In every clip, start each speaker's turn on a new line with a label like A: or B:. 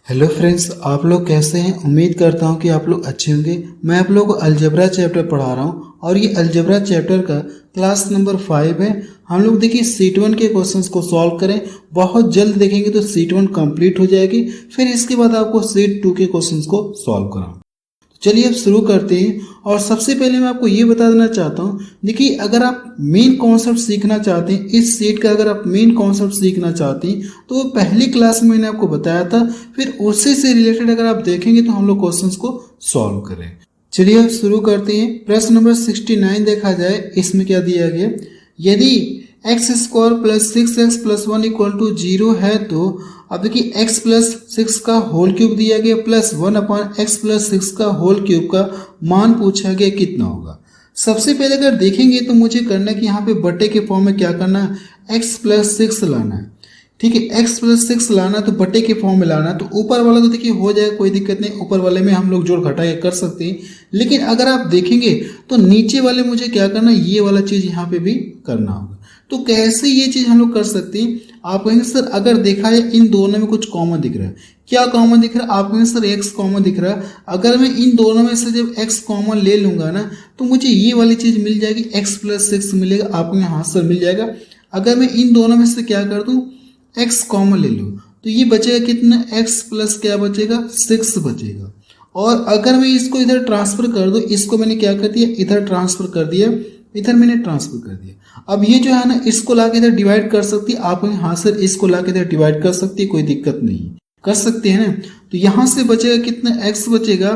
A: Hello friends, आप लोग कैसे हैं। उम्मीद करता हूं कि आप लोग अच्छे होंगे। मैं आप लोगों को अलजेब्रा चैप्टर पढ़ा रहा हूं और ये अलजेब्रा चैप्टर का क्लास नंबर 5 है। हम लोग देखिए सीट 1 के क्वेश्चंस को सॉल्व करें। बहुत जल्द देखेंगे तो सीट 1 कंप्लीट हो जाएगी, फिर इसके बाद आपको सीट 2 के क्वेश्चंस को सॉल्व कराऊं। चलिए अब शुरू करते हैं। और सबसे पहले मैं आपको ये बता देना चाहता हूँ, देखिए अगर आप मेन कॉन्सेप्ट सीखना चाहते हैं, इस सेट का अगर आप मेन कॉन्सेप्ट सीखना चाहते हैं तो वो पहली क्लास में मैंने आपको बताया था। फिर उसी से रिलेटेड अगर आप देखेंगे तो हम लोग क्वेश्चंस को सॉल्व करें। चलिए अब शुरू करते हैं। प्रश्न नंबर 69 देखा जाए, इसमें क्या दिया गया, यदि x square plus 6x plus 1 equal to 0 है तो अब देखिए x प्लस 6 का होल क्यूब दिया गया प्लस 1 अपान एक्स प्लस 6 का होल क्यूब का मान पूछा गया कितना होगा। सबसे पहले अगर देखेंगे तो मुझे करना है कि यहाँ पे बटे के फॉर्म में क्या करना है, x प्लस 6 लाना है। ठीक है, x प्लस 6 लाना तो बटे के फॉर्म में लाना, तो ऊपर वाला तो देखिए हो जाएगा, कोई दिक्कत नहीं, ऊपर वाले में हम लोग जोड़ घटाए कर सकते हैं। लेकिन अगर आप देखेंगे तो नीचे वाले मुझे क्या करना है, ये वाला चीज यहाँ पे भी करना होगा। तो कैसे ये चीज हम लोग कर सकते हैं, आप कहेंगे सर अगर देखा है इन दोनों में कुछ कॉमन दिख रहा है, क्या कॉमन दिख रहा है, आप कहेंगे सर x कॉमन दिख रहा है। अगर मैं इन दोनों में से जब x कॉमन ले लूंगा ना तो मुझे ये वाली चीज मिल जाएगी, x प्लस 6 मिलेगा। आप कहेंगे हाँ सर मिल जाएगा। अगर मैं इन दोनों में से क्या कर दूं, x कॉमन ले लूँ तो ये बचेगा कितना, x प्लस क्या बचेगा, 6 बचेगा। और अगर मैं इसको इधर ट्रांसफर कर दूं, इसको मैंने क्या कर दिया, इधर ट्रांसफर कर दिया, इधर मैंने ट्रांसफर कर दिया। अब ये जो है ना, इसको लाके इधर डिवाइड कर सकती है। आप हाँ सर इसको लाके इधर डिवाइड कर सकती है, कोई दिक्कत नहीं, कर सकते हैं ना। तो यहां से बचेगा कितना, x बचेगा।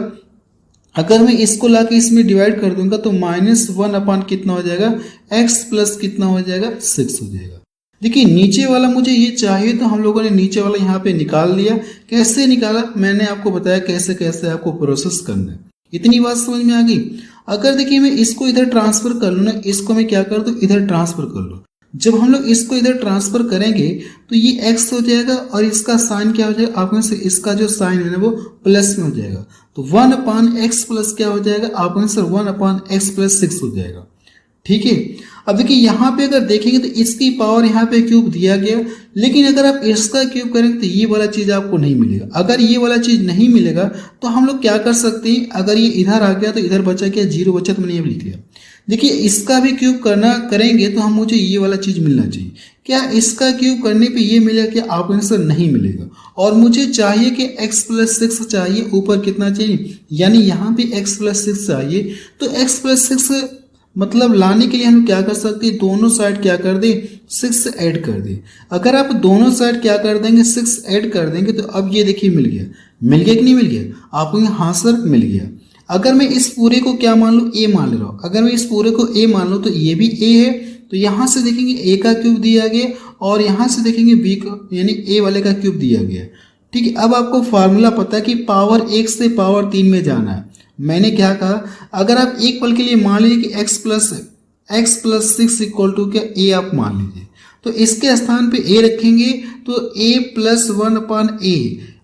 A: अगर मैं इसको लाके इसमें डिवाइड कर दूंगा तो -1 अपान कितना हो जाएगा, x प्लस कितना हो जाएगा, 6 हो जाएगा। देखिए नीचे वाला मुझे ये चाहिए तो हम लोगों ने नीचे वाला यहाँ पे निकाल लिया। कैसे निकाला, मैंने आपको बताया कैसे कैसे आपको प्रोसेस करना है। इतनी बात समझ में आ गई। अगर देखिए मैं इसको इधर ट्रांसफर कर लूँ ना, इसको मैं क्या कर दूँ, इधर ट्रांसफर कर लूँ। जब हम लोग इसको इधर ट्रांसफर करेंगे तो ये x हो जाएगा और इसका साइन क्या हो जाएगा, आप में से इसका जो साइन है ना वो प्लस में हो जाएगा। तो 1 अपान एक्स प्लस क्या हो जाएगा, आप में से 1 अपान एक्स प्लस 6 हो जाएगा। ठीक है, अब देखिए यहाँ पे अगर देखेंगे तो इसकी पावर यहाँ पे क्यूब दिया गया, लेकिन अगर आप इसका क्यूब करेंगे तो ये वाला चीज आपको नहीं मिलेगा। अगर ये वाला चीज नहीं मिलेगा तो हम लोग क्या कर सकते हैं, अगर ये इधर आ गया तो इधर बचा क्या, 0 बचा, तो मैंने ये लिख लिया। देखिए इसका भी क्यूब करना करेंगे तो हम मुझे ये वाला चीज मिलना चाहिए। क्या इसका क्यूब करने पे ये मिलेगा, कि आप आंसर नहीं मिलेगा। और मुझे चाहिए कि x प्लस 6 चाहिए, ऊपर कितना चाहिए, यानी यहाँ पे x प्लस 6 चाहिए। तो x प्लस 6 मतलब लाने के लिए हम क्या कर सकते हैं, दोनों साइड क्या कर दे, 6 ऐड कर दे। अगर आप दोनों साइड क्या कर देंगे, 6 ऐड कर देंगे तो अब ये देखिए मिल गया। मिल गया कि नहीं मिल गया, आप कहेंगे हाँ सर मिल गया। अगर मैं इस पूरे को क्या मान लूँ, a मान ले रहा हूँ। अगर मैं इस पूरे को a मान लूँ तो ये भी a है, तो यहाँ से देखेंगे a का क्यूब दिया गया और यहाँ से देखेंगे b का, यानी a वाले का क्यूब दिया गया। ठीक है, अब आपको फार्मूला पता है कि पावर 1 से पावर 3 में जाना है। मैंने क्या कहा, अगर आप एक पल के लिए मान लीजिए कि x प्लस 6 इक्वल टू क्या, a आप मान लीजिए, तो इसके स्थान पे a रखेंगे तो a प्लस 1 अपान a।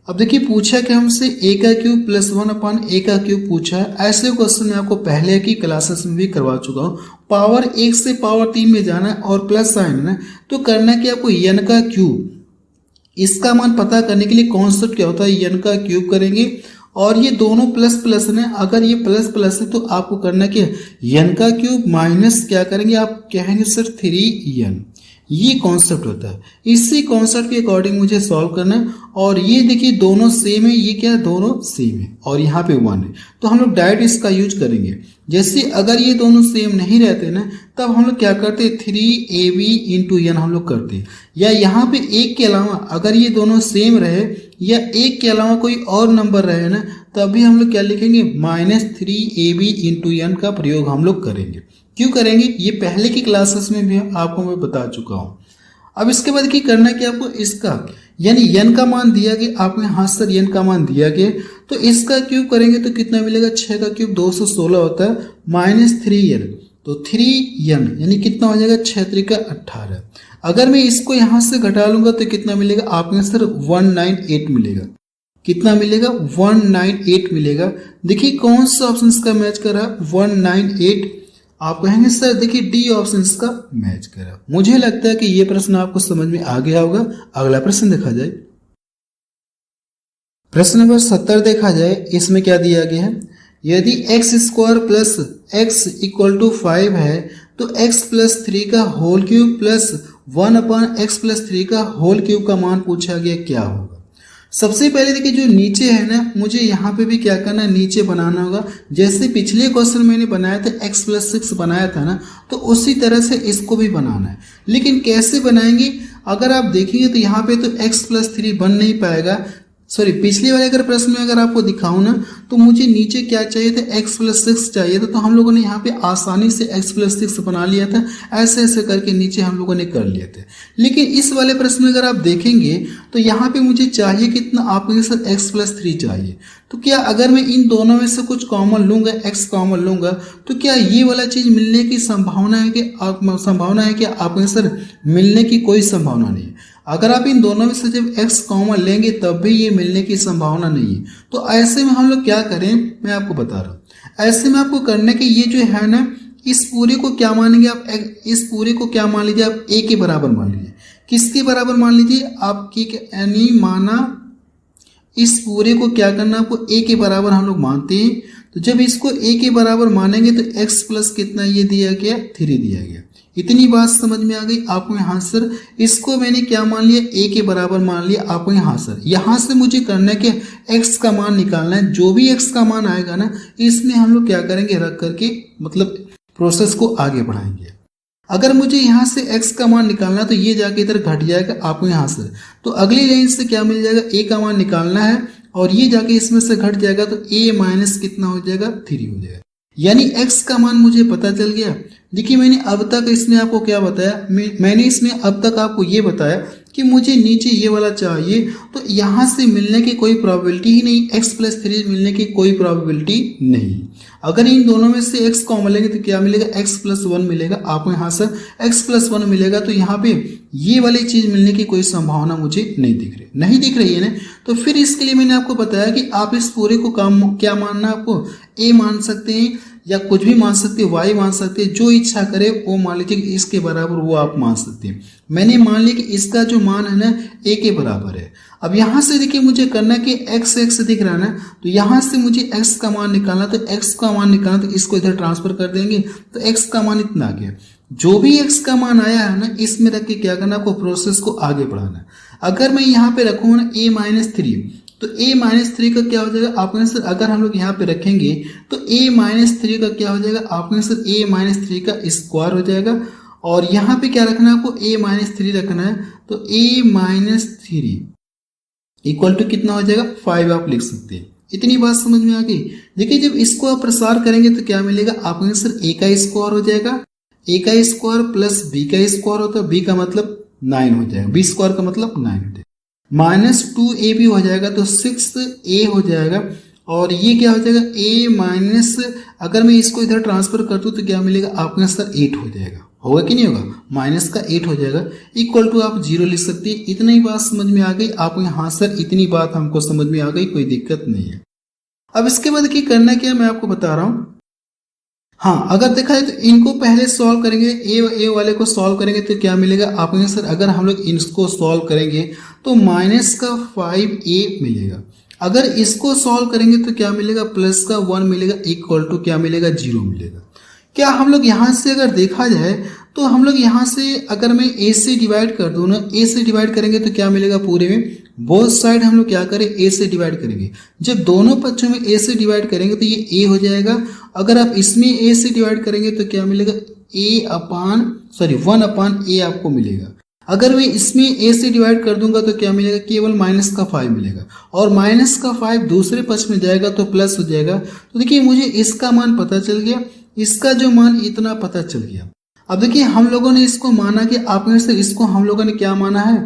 A: अब देखिए पूछा कि हमसे a का क्यूब प्लस 1 अपान a का क्यूब पूछा है। ऐसे क्वेश्चन मैं आपको पहले की क्लासेस में भी करवा चुका हूँ। पावर 1 से पावर 3 में जाना है और प्लस साइन है ना, तो करना है कि आपको n का क्यूब, इसका मान पता करने के लिए कॉन्सेप्ट क्या होता है, n का क्यूब करेंगे और ये दोनों प्लस प्लस है। अगर ये प्लस प्लस है तो आपको करना क्या, n का क्यूब माइनस क्या करेंगे, आप कहेंगे सर 3n। ये कॉन्सेप्ट होता है, इसी कॉन्सेप्ट के अकॉर्डिंग मुझे सॉल्व करना है। और ये देखिए दोनों सेम है, ये क्या है, दोनों सेम है और यहाँ पे 1 है, तो हम लोग डायरेक्ट इसका यूज करेंगे। जैसे अगर ये दोनों सेम नहीं रहते ना, तब हम लोग क्या करते, 3ab इंटू n हम लोग करते। या यहाँ पे एक के अलावा अगर ये दोनों सेम रहे या एक के अलावा कोई और नंबर रहे ना, तभी हम लोग क्या लिखेंगे, -3ab इंटू n का प्रयोग हम लोग करेंगे। क्यों करेंगे, ये पहले की क्लासेस में भी आपको मैं बता चुका हूँ। अब इसके बाद की करना है कि आपको इसका, यानी n का मान दिया गया, आपने हाँ सर n का मान दिया गया, तो इसका क्यूब करेंगे तो कितना मिलेगा, 6 का क्यूब 216 होता है, -3n, तो 3n यानी कितना हो जाएगा, 6 त्रिका 18। अगर मैं इसको यहाँ से घटा लूंगा तो कितना मिलेगा, आपने सर 198 मिलेगा। कितना मिलेगा, 198 मिलेगा। देखिए कौन सा ऑप्शन का मैच कर रहा है, 198। आप कहेंगे सर देखिए डी ऑप्शन का मैच करा। मुझे लगता है कि ये प्रश्न आपको समझ में आ गया होगा। अगला प्रश्न देखा जाए। प्रश्न नंबर 70 देखा जाए, इसमें क्या दिया गया है, यदि x square plus x equal to 5 है तो एक्स प्लस 3 का whole cube plus 1 upon x plus 3 का होल क्यूब का मान पूछा गया, क्या होगा। सबसे पहले देखिए जो नीचे है ना, मुझे यहाँ पे भी क्या करना है, नीचे बनाना होगा। जैसे पिछले क्वेश्चन मैंने बनाया था x प्लस 6 बनाया था ना, तो उसी तरह से इसको भी बनाना है। लेकिन कैसे बनाएंगे, अगर आप देखेंगे तो यहाँ पे तो x प्लस 3 बन नहीं पाएगा। सॉरी, पिछले वाले अगर प्रश्न में अगर आपको दिखाऊं ना, तो मुझे नीचे क्या चाहिए था, x प्लस 6 चाहिए था। तो हम लोगों ने यहाँ पे आसानी से x प्लस 6 बना लिया था, ऐसे ऐसे करके नीचे हम लोगों ने कर लिए थे। लेकिन इस वाले प्रश्न में अगर आप देखेंगे तो यहाँ पे मुझे चाहिए कितना, आपके सर x प्लस 3 चाहिए। तो क्या अगर मैं इन दोनों में से कुछ कॉमन लूंगा, x कॉमन लूंगा, तो क्या ये वाला चीज मिलने की संभावना है कि आपके सर मिलने की कोई संभावना नहीं है। अगर आप इन दोनों में से जब x कॉमन लेंगे तब भी ये मिलने की संभावना नहीं है। तो ऐसे में हम लोग क्या करें, मैं आपको बता रहा हूँ। ऐसे में आपको करने के ये जो है ना, इस पूरे को क्या मानेंगे आप, इस पूरे को क्या मान लीजिए आप, a के बराबर मान लीजिए। किसके बराबर मान लीजिए, आपकी यानी माना इस पूरे को क्या करना, आपको a के बराबर हम लोग मानते हैं। तो जब इसको a के बराबर मानेंगे तो x प्लस कितना ये दिया गया, 3 दिया गया। इतनी बात समझ में आ गई आपको। यहाँ सर इसको मैंने क्या मान लिया, a के बराबर मान लिया आपको। यहाँ सर यहाँ से मुझे करना है कि x का मान निकालना है। जो भी x का मान आएगा ना, इसमें हम लोग क्या करेंगे, रख करके मतलब प्रोसेस को आगे बढ़ाएंगे। अगर मुझे यहाँ से x का मान निकालना है तो ये जाके इधर घट जाएगा आपको यहाँ से। तो अगली लाइन से क्या मिल जाएगा, a का मान निकालना है और ये जाके इसमें से घट जाएगा तो a माइनस कितना हो जाएगा, 3 हो जाएगा। यानी x का मान मुझे पता चल गया। देखिए मैंने अब तक इसमें आपको क्या बताया, मैंने इसमें अब तक आपको ये बताया कि मुझे नीचे ये वाला चाहिए। तो यहाँ से मिलने की कोई प्रोबेबिलिटी ही नहीं, x प्लस 3 मिलने की कोई प्रोबेबिलिटी नहीं। अगर इन दोनों में से x कॉमन लेंगे तो क्या मिलेगा, x प्लस 1 मिलेगा आपको। यहाँ से x प्लस 1 मिलेगा तो यहाँ पे ये वाली चीज मिलने की कोई संभावना मुझे नहीं दिख रही है ना। तो फिर इसके लिए मैंने आपको बताया कि आप इस पूरे को क्या मानना, आपको a मान सकते हैं या कुछ भी मान सकते हैं, y मान सकते हैं, जो इच्छा करे वो मान लीजिए कि इसके बराबर वो आप मान सकते हैं। मैंने मान लिया कि इसका जो मान है ना a के बराबर है। अब यहाँ से देखिए मुझे करना कि x दिख रहा है ना, तो यहाँ से मुझे x का मान निकालना, तो x का मान निकालना तो इसको इधर ट्रांसफर कर देंगे तो x का मान इतना आ गया। जो भी x का मान आया है ना, इसमें रख के क्या करना, आपको प्रोसेस को आगे बढ़ाना है। अगर मैं यहाँ पे रखूँ ना a माइनस 3, तो a माइनस 3 का क्या हो जाएगा आपके आंसर, अगर हम लोग यहाँ पे रखेंगे तो a माइनस 3 का क्या हो जाएगा आपके आंसर, a माइनस 3 का स्क्वायर हो जाएगा। और यहाँ पे क्या रखना है आपको, a माइनस 3 रखना है। तो a माइनस 3 इक्वल टू कितना हो जाएगा, 5 आप लिख सकते हैं। इतनी बात समझ में आ गई। देखिए जब इसको आप प्रसार करेंगे तो क्या मिलेगा आपके आंसर, a का स्क्वायर हो जाएगा, a का स्क्वायर प्लस b का स्क्वायर होता है, b का मतलब 9 हो जाएगा, b स्क्वायर का मतलब 9 हो जाएगा, माइनस 2ab हो जाएगा तो 6a हो जाएगा। और ये क्या हो जाएगा, a माइनस, अगर मैं इसको इधर ट्रांसफर कर दूं तो क्या मिलेगा आपका आंसर 8 हो जाएगा। होगा कि नहीं होगा, माइनस का 8 हो जाएगा, इक्वल टू आप 0 लिख सकते हैं। इतनी ही बात समझ में आ गई आपको, यहाँ सर इतनी बात हमको समझ में आ गई, कोई दिक्कत नहीं है। अब इसके बाद क्या करना, क्या मैं आपको बता रहा हूँ। हाँ, अगर देखा जाए तो इनको पहले सॉल्व करेंगे, ए वाले को सॉल्व करेंगे तो क्या मिलेगा आपके आंसर, अगर हम लोग इसको सॉल्व करेंगे तो माइनस का 5a मिलेगा। अगर इसको सॉल्व करेंगे तो क्या मिलेगा, प्लस का 1 मिलेगा, इक्वल टू क्या मिलेगा, 0 मिलेगा। क्या हम लोग यहाँ से अगर देखा जाए तो हम लोग यहाँ से अगर मैं a से डिवाइड कर दूँ ना, a से डिवाइड करेंगे तो क्या मिलेगा, पूरे में बोथ साइड हम लोग क्या करें, a से डिवाइड करेंगे। जब दोनों पक्षों में a से डिवाइड करेंगे तो ये a हो जाएगा। अगर आप इसमें a से डिवाइड करेंगे तो क्या मिलेगा, 1 अपान a आपको मिलेगा। अगर मैं इसमें a से डिवाइड कर दूंगा तो क्या मिलेगा, केवल माइनस का 5 मिलेगा। और माइनस का 5 दूसरे पक्ष में जाएगा तो प्लस हो जाएगा। तो देखिए मुझे इसका मान पता चल गया, इसका जो मान इतना पता चल गया। अब देखिए हम लोगों ने इसको माना कि आपने से इसको हम लोगों ने क्या माना है,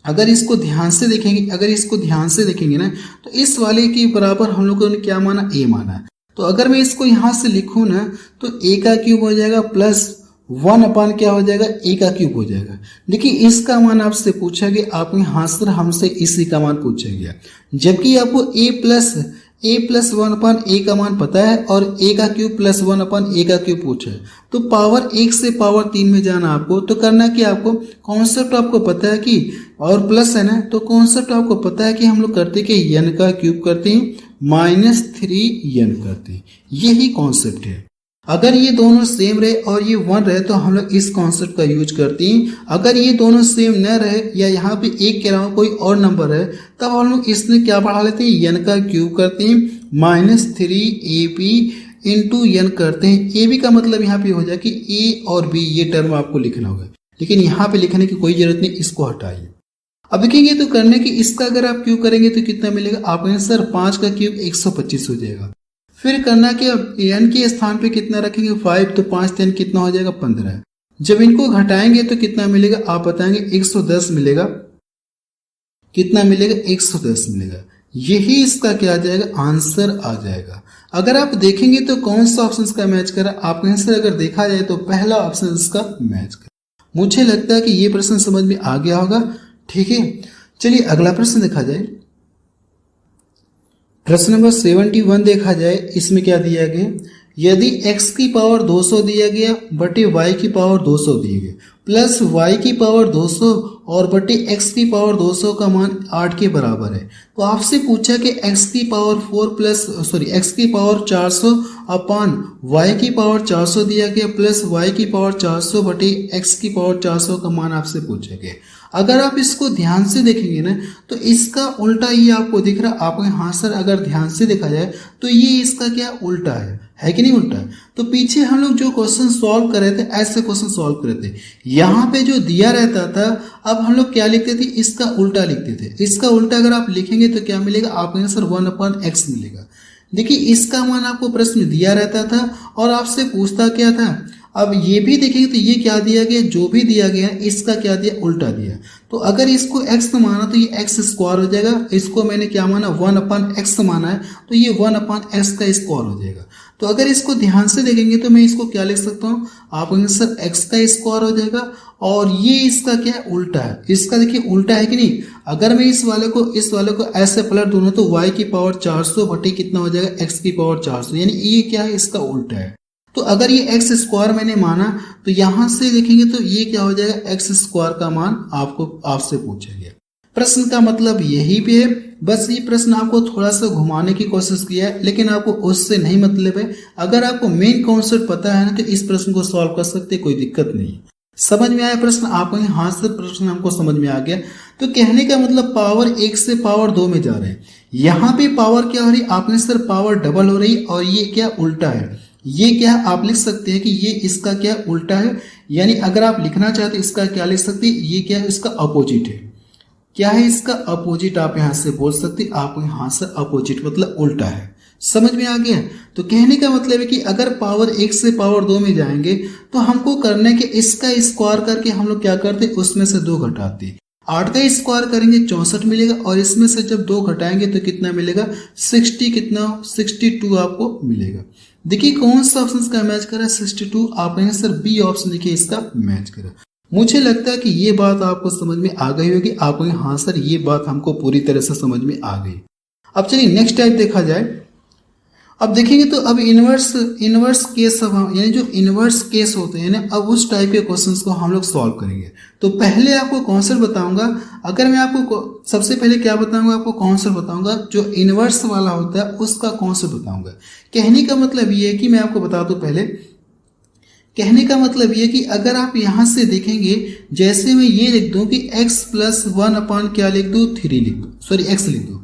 A: अगर इसको ध्यान से देखेंगे ना, तो इस वाले के बराबर हम लोगों ने क्या माना, a माना है। तो अगर मैं इसको यहाँ से लिखूँ ना तो a का क्यूब हो जाएगा प्लस 1 अपान क्या हो जाएगा, a का क्यूब हो जाएगा। देखिए इसका मान आपसे पूछा गया, आपने हाँ सर हमसे इसी का मान पूछा गया, जबकि आपको a plus a plus one upon a का मान पता है और ए का cube plus one upon a का क्यूब पूछा है। तो पावर 1 से पावर 3 में जाना आपको, तो करना कि आपको कॉन्सेप्ट आपको पता है कि और प्लस है ना, तो कॉन्सेप्ट आपको पता है कि हम लोग करते कि n का क्यूब करते हैं -3n करते हैं, यही कॉन्सेप्ट है। अगर ये दोनों सेम रहे और ये 1 रहे तो हम लोग इस कॉन्सेप्ट का यूज करते हैं। अगर ये दोनों सेम न रहे या यहाँ पे एक के अलावा कोई और नंबर है तब हम लोग इसमें क्या बढ़ा लेते हैं, n का क्यूब करते हैं -3ab इंटू n करते हैं। ए बी का मतलब यहाँ पे हो जाए कि a और b ये टर्म आपको लिखना होगा, लेकिन यहाँ पे लिखने की कोई जरूरत नहीं, इसको हटाइए। अब देखेंगे तो करने की इसका अगर आप क्यूब करेंगे तो कितना मिलेगा, आपका आंसर 5 का क्यूब 125 हो जाएगा। फिर करना कि अब n के स्थान पे कितना रखेंगे 5, तो 5 3 कितना हो जाएगा 15। जब इनको घटाएंगे तो कितना मिलेगा आप बताएंगे 110 मिलेगा। कितना मिलेगा 110 मिलेगा। यही इसका क्या आ जाएगा, आंसर आ जाएगा। अगर आप देखेंगे तो कौन सा ऑप्शन का मैच करा, आपका आंसर अगर देखा जाए तो पहला ऑप्शन इसका मैच करा। मुझे लगता है कि ये प्रश्न समझ में आ गया होगा। ठीक है, चलिए अगला प्रश्न देखा जाए। प्रश्न नंबर 71 देखा जाए। इसमें क्या दिया गया, यदि x की पावर 200 दिया गया बटे y की पावर 200 दिए गए प्लस y की पावर 200 और बटे x की पावर 200 का मान 8 के बराबर है, तो आपसे पूछा कि x की पावर 4 x की पावर 400 अपान y की पावर 400 दिया गया प्लस y की पावर 400 बटे x की पावर 400 का मान आपसे पूछा गया। अगर आप इसको ध्यान से देखेंगे ना तो इसका उल्टा ये आपको दिख रहा है। आपको यहाँ सर अगर ध्यान से देखा जाए तो ये इसका क्या उल्टा है कि नहीं उल्टा है। तो पीछे हम लोग जो क्वेश्चन सॉल्व कर रहे थे ऐसे क्वेश्चन सॉल्व कर रहे थे, यहाँ पे जो दिया रहता था अब हम लोग क्या लिखते थे, इसका उल्टा लिखते थे। इसका उल्टा अगर आप लिखेंगे तो क्या मिलेगा, आपका आंसर 1/x मिलेगा। देखिए इसका मान आपको प्रश्न में दिया रहता था और आपसे पूछता क्या था। अब ये भी देखेंगे तो ये क्या दिया गया, जो भी दिया गया इसका क्या दिया, उल्टा दिया। तो अगर इसको x माना तो ये x स्क्वायर हो जाएगा। इसको मैंने क्या माना 1/x माना है तो ये 1/x का स्क्वायर हो जाएगा। तो अगर इसको ध्यान से देखेंगे तो मैं इसको क्या लिख सकता हूँ, आप आंसर x का स्क्वायर हो जाएगा और ये इसका क्या उल्टा है। इसका देखिए उल्टा है कि नहीं। अगर मैं इस वाले को ऐसे पलट दूँ तो y की पावर 400 बटे कितना हो जाएगा, x की पावर 400, यानी ये क्या है, इसका उल्टा है। तो अगर ये एक्स स्क्वायर मैंने माना तो यहां से देखेंगे तो ये क्या हो जाएगा, एक्स स्क्वायर का मान आपसे पूछा गया। प्रश्न का मतलब यही पे है, बस ये प्रश्न आपको थोड़ा सा घुमाने की कोशिश किया है, लेकिन आपको उससे नहीं मतलब है। अगर आपको मेन कॉन्सेप्ट पता है ना तो इस प्रश्न को सॉल्व कर सकते, कोई दिक्कत नहीं। समझ में आया प्रश्न आपको, हाथ से प्रश्न हमको समझ में आ गया। तो कहने का मतलब पावर 1 से पावर 2 में जा रहे हैं। यहाँ पे पावर क्या हो रही है, आपने सर पावर डबल हो रही और ये क्या उल्टा है। ये क्या आप लिख सकते हैं कि ये इसका क्या उल्टा है, यानी अगर आप लिखना चाहते इसका क्या लिख सकते हैं, ये क्या है, इसका अपोजिट है। क्या है इसका अपोजिट, आप यहां से बोल सकते, आप यहां से अपोजिट मतलब उल्टा है। समझ में आ गया। तो कहने का मतलब है कि अगर पावर 1 से पावर 2 में जाएंगे तो हमको करने के इसका स्क्वायर करके हम लोग क्या करते, उसमें से 2 घटाते। 8 का स्क्वायर करेंगे 64 मिलेगा और इसमें से जब 2 घटाएंगे तो कितना मिलेगा, 62 आपको मिलेगा। देखिए कौन सा ऑप्शन का मैच करा, 62। आप सर बी ऑप्शन देखिए इसका मैच करा। मुझे लगता है कि ये बात आपको समझ में आ गई होगी। आप हाँ सर ये बात हमको पूरी तरह से समझ में आ गई। अब चलिए नेक्स्ट टाइप देखा जाए। अब देखेंगे तो अब इनवर्स केस, यानी जो इनवर्स केस होते हैं ना, अब उस टाइप के क्वेश्चंस को हम लोग सॉल्व करेंगे। तो पहले आपको कॉन्सेप्ट बताऊंगा। अगर मैं आपको सबसे पहले क्या बताऊंगा, आपको कॉन्सेप्ट बताऊंगा, जो इनवर्स वाला होता है उसका कॉन्सेप्ट बताऊंगा। कहने का मतलब ये है कि मैं आपको बता दूं पहले, कहने का मतलब ये कि अगर आप यहां से देखेंगे, जैसे मैं ये लिख दूं कि x प्लस 1 क्या लिख दूं, 3 लिख दूं, सॉरी x लिख दूं।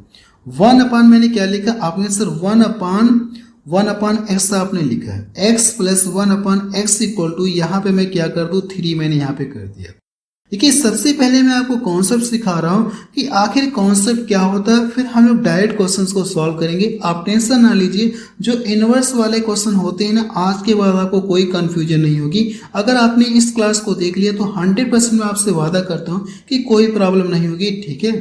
A: 1 मैंने क्या लिखा, आपने सर 1 x आपने लिखा है। x plus 1 x equal to, यहाँ पे मैं क्या कर दूं, 3 मैंने यहाँ पे कर दिया। देखिए सबसे पहले मैं आपको कॉन्सेप्ट सिखा रहा हूँ कि आखिर कॉन्सेप्ट क्या होता है, फिर हम लोग डायरेक्ट क्वेश्चंस को सॉल्व करेंगे। आप टेंशन ना लीजिए, जो इनवर्स वाले क्वेश्चन होते हैं ना, आज के बाद आपको कोई कंफ्यूजन नहीं होगी। अगर आपने इस क्लास को देख लिया तो 100% मैं आपसे वादा करता हूँ कि कोई प्रॉब्लम नहीं होगी। ठीक है,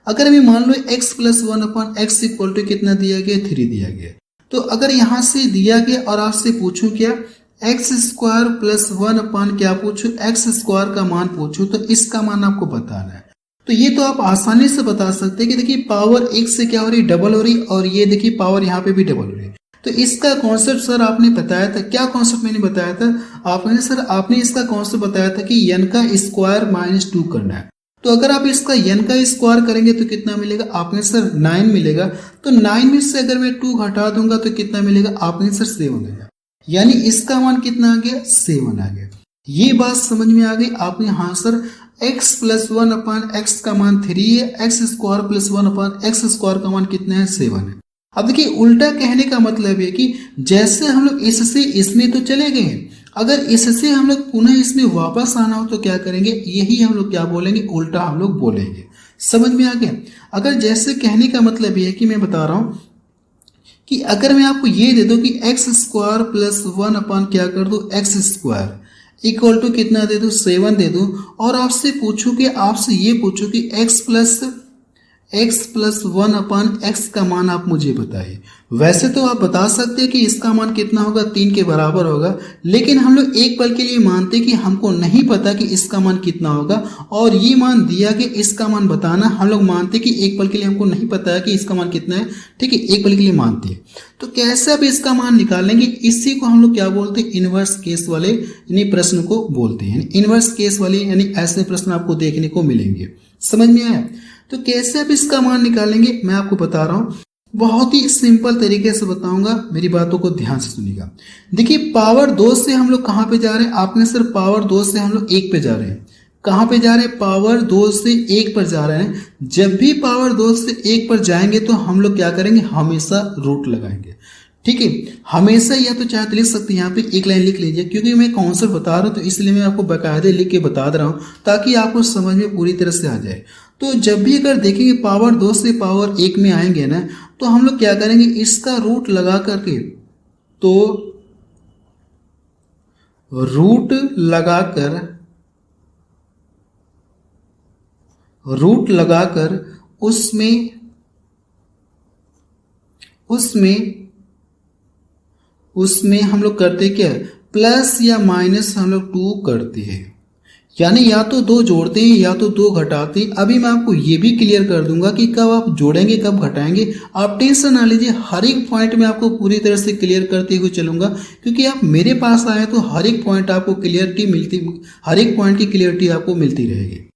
A: अगर मैं मान लो x plus 1/x equal to कितना दिया गया, 3 दिया गया। तो अगर यहाँ से दिया गया और आपसे पूछूं क्या, एक्स स्क्वायर प्लस 1 क्या पूछूं, एक्स स्क्वायर का मान पूछूं, तो इसका मान आपको बताना है। तो ये तो आप आसानी से बता सकते हैं कि देखिए पावर एक से क्या हो रही, डबल हो रही, और ये देखिए पावर यहाँ पे भी डबल हो रही है। तो इसका कॉन्सेप्ट सर आपने बताया था, क्या कॉन्सेप्ट मैंने बताया था आपने? सर आपने इसका कॉन्सेप्ट बताया था कि n का स्क्वायर माइनस 2 करना है। तो अगर आप इसका n का स्क्वायर करेंगे तो कितना मिलेगा आपने? सर 9 मिलेगा। तो 9 में से अगर मैं 2 घटा दूंगा तो कितना मिलेगा आपने? सर 7 आएगा। यानी इसका मान कितना आ गया? 7 आ गया। ये बात समझ में आ गई आपने? हाँ सर, x प्लस 1 अपान एक्स का मान 3 है, एक्स स्क्वायर प्लस 1 अपान एक्स स्क्वायर का मान कितना है? 7 है। अब देखिए उल्टा कहने का मतलब है कि जैसे हम लोग इससे इसमें तो चले गए हैं, अगर इससे हम लोग पुनः इसमें वापस आना हो तो क्या करेंगे? यही हम लोग क्या बोलेंगे? उल्टा हम लोग बोलेंगे। समझ में आ गया? अगर जैसे कहने का मतलब ये है कि मैं बता रहा हूं कि अगर मैं आपको ये दे दूं कि एक्स स्क्वायर प्लस 1 अपान क्या कर दूं? एक्स स्क्वायर इक्वल टू कितना दे दूं? 7 दे दूं, और आपसे पूछूं कि आपसे ये पूछूं कि x प्लस 1 अपान एक्स का मान आप मुझे बताइए। वैसे तो आप बता सकते हैं कि इसका मान कितना होगा? 3 के बराबर होगा, लेकिन हम लोग एक पल के लिए मानते कि हमको नहीं पता कि इसका मान कितना होगा, और ये मान दिया कि इसका मान बताना, हम लोग मानते कि एक पल के लिए हमको नहीं पता है कि इसका मान कितना है। ठीक है, एक पल के लिए मानते हैं। तो कैसे आप इसका मान निकालेंगे? इसी को हम लोग क्या बोलते हैं? इनवर्स केस वाले यानी प्रश्न को बोलते हैं। इनवर्स केस वाले यानी ऐसे प्रश्न आपको देखने को मिलेंगे। समझ में आया? तो कैसे आप इसका मान निकालेंगे मैं आपको बता रहा हूं, बहुत ही सिंपल तरीके से बताऊंगा, मेरी बातों को ध्यान से सुनिएगा। देखिए पावर 2 से हम लोग कहां पे जा रहे हैं? आपने सर पावर 2 से हम लोग 1 पे जा रहे हैं। कहां पे जा रहे हैं? पावर 2 से 1 पर जा रहे हैं। जब भी पावर 2 से 1 पर जाएंगे तो हम लोग क्या करेंगे? हमेशा रूट लगाएंगे। ठीक है, हमेशा, या तो चाहे तो लिख सकते हैं, यहाँ पे एक लाइन लिख लीजिए, क्योंकि मैं कॉन्सेप्ट बता रहा हूँ तो इसलिए मैं आपको बाकायदे लिख के बता दे रहा हूँ ताकि आपको समझ में पूरी तरह से आ जाए। तो जब भी अगर देखेंगे पावर 2 से पावर 1 में आएंगे ना, तो हम लोग क्या करेंगे? इसका रूट लगा करके, तो रूट लगाकर उसमें हम लोग करते क्या? प्लस या माइनस हम लोग 2 करते हैं। यानी या तो 2 जोड़ते हैं या तो 2 घटाते हैं। अभी मैं आपको ये भी क्लियर कर दूंगा कि कब आप जोड़ेंगे कब घटाएंगे। आप टेंशन ना लीजिए, हर एक पॉइंट में आपको पूरी तरह से क्लियर करते हुए चलूंगा, क्योंकि आप मेरे पास आए तो हर एक पॉइंट आपको क्लियरिटी मिलती, हर एक पॉइंट की क्लियरिटी आपको मिलती रहेगी।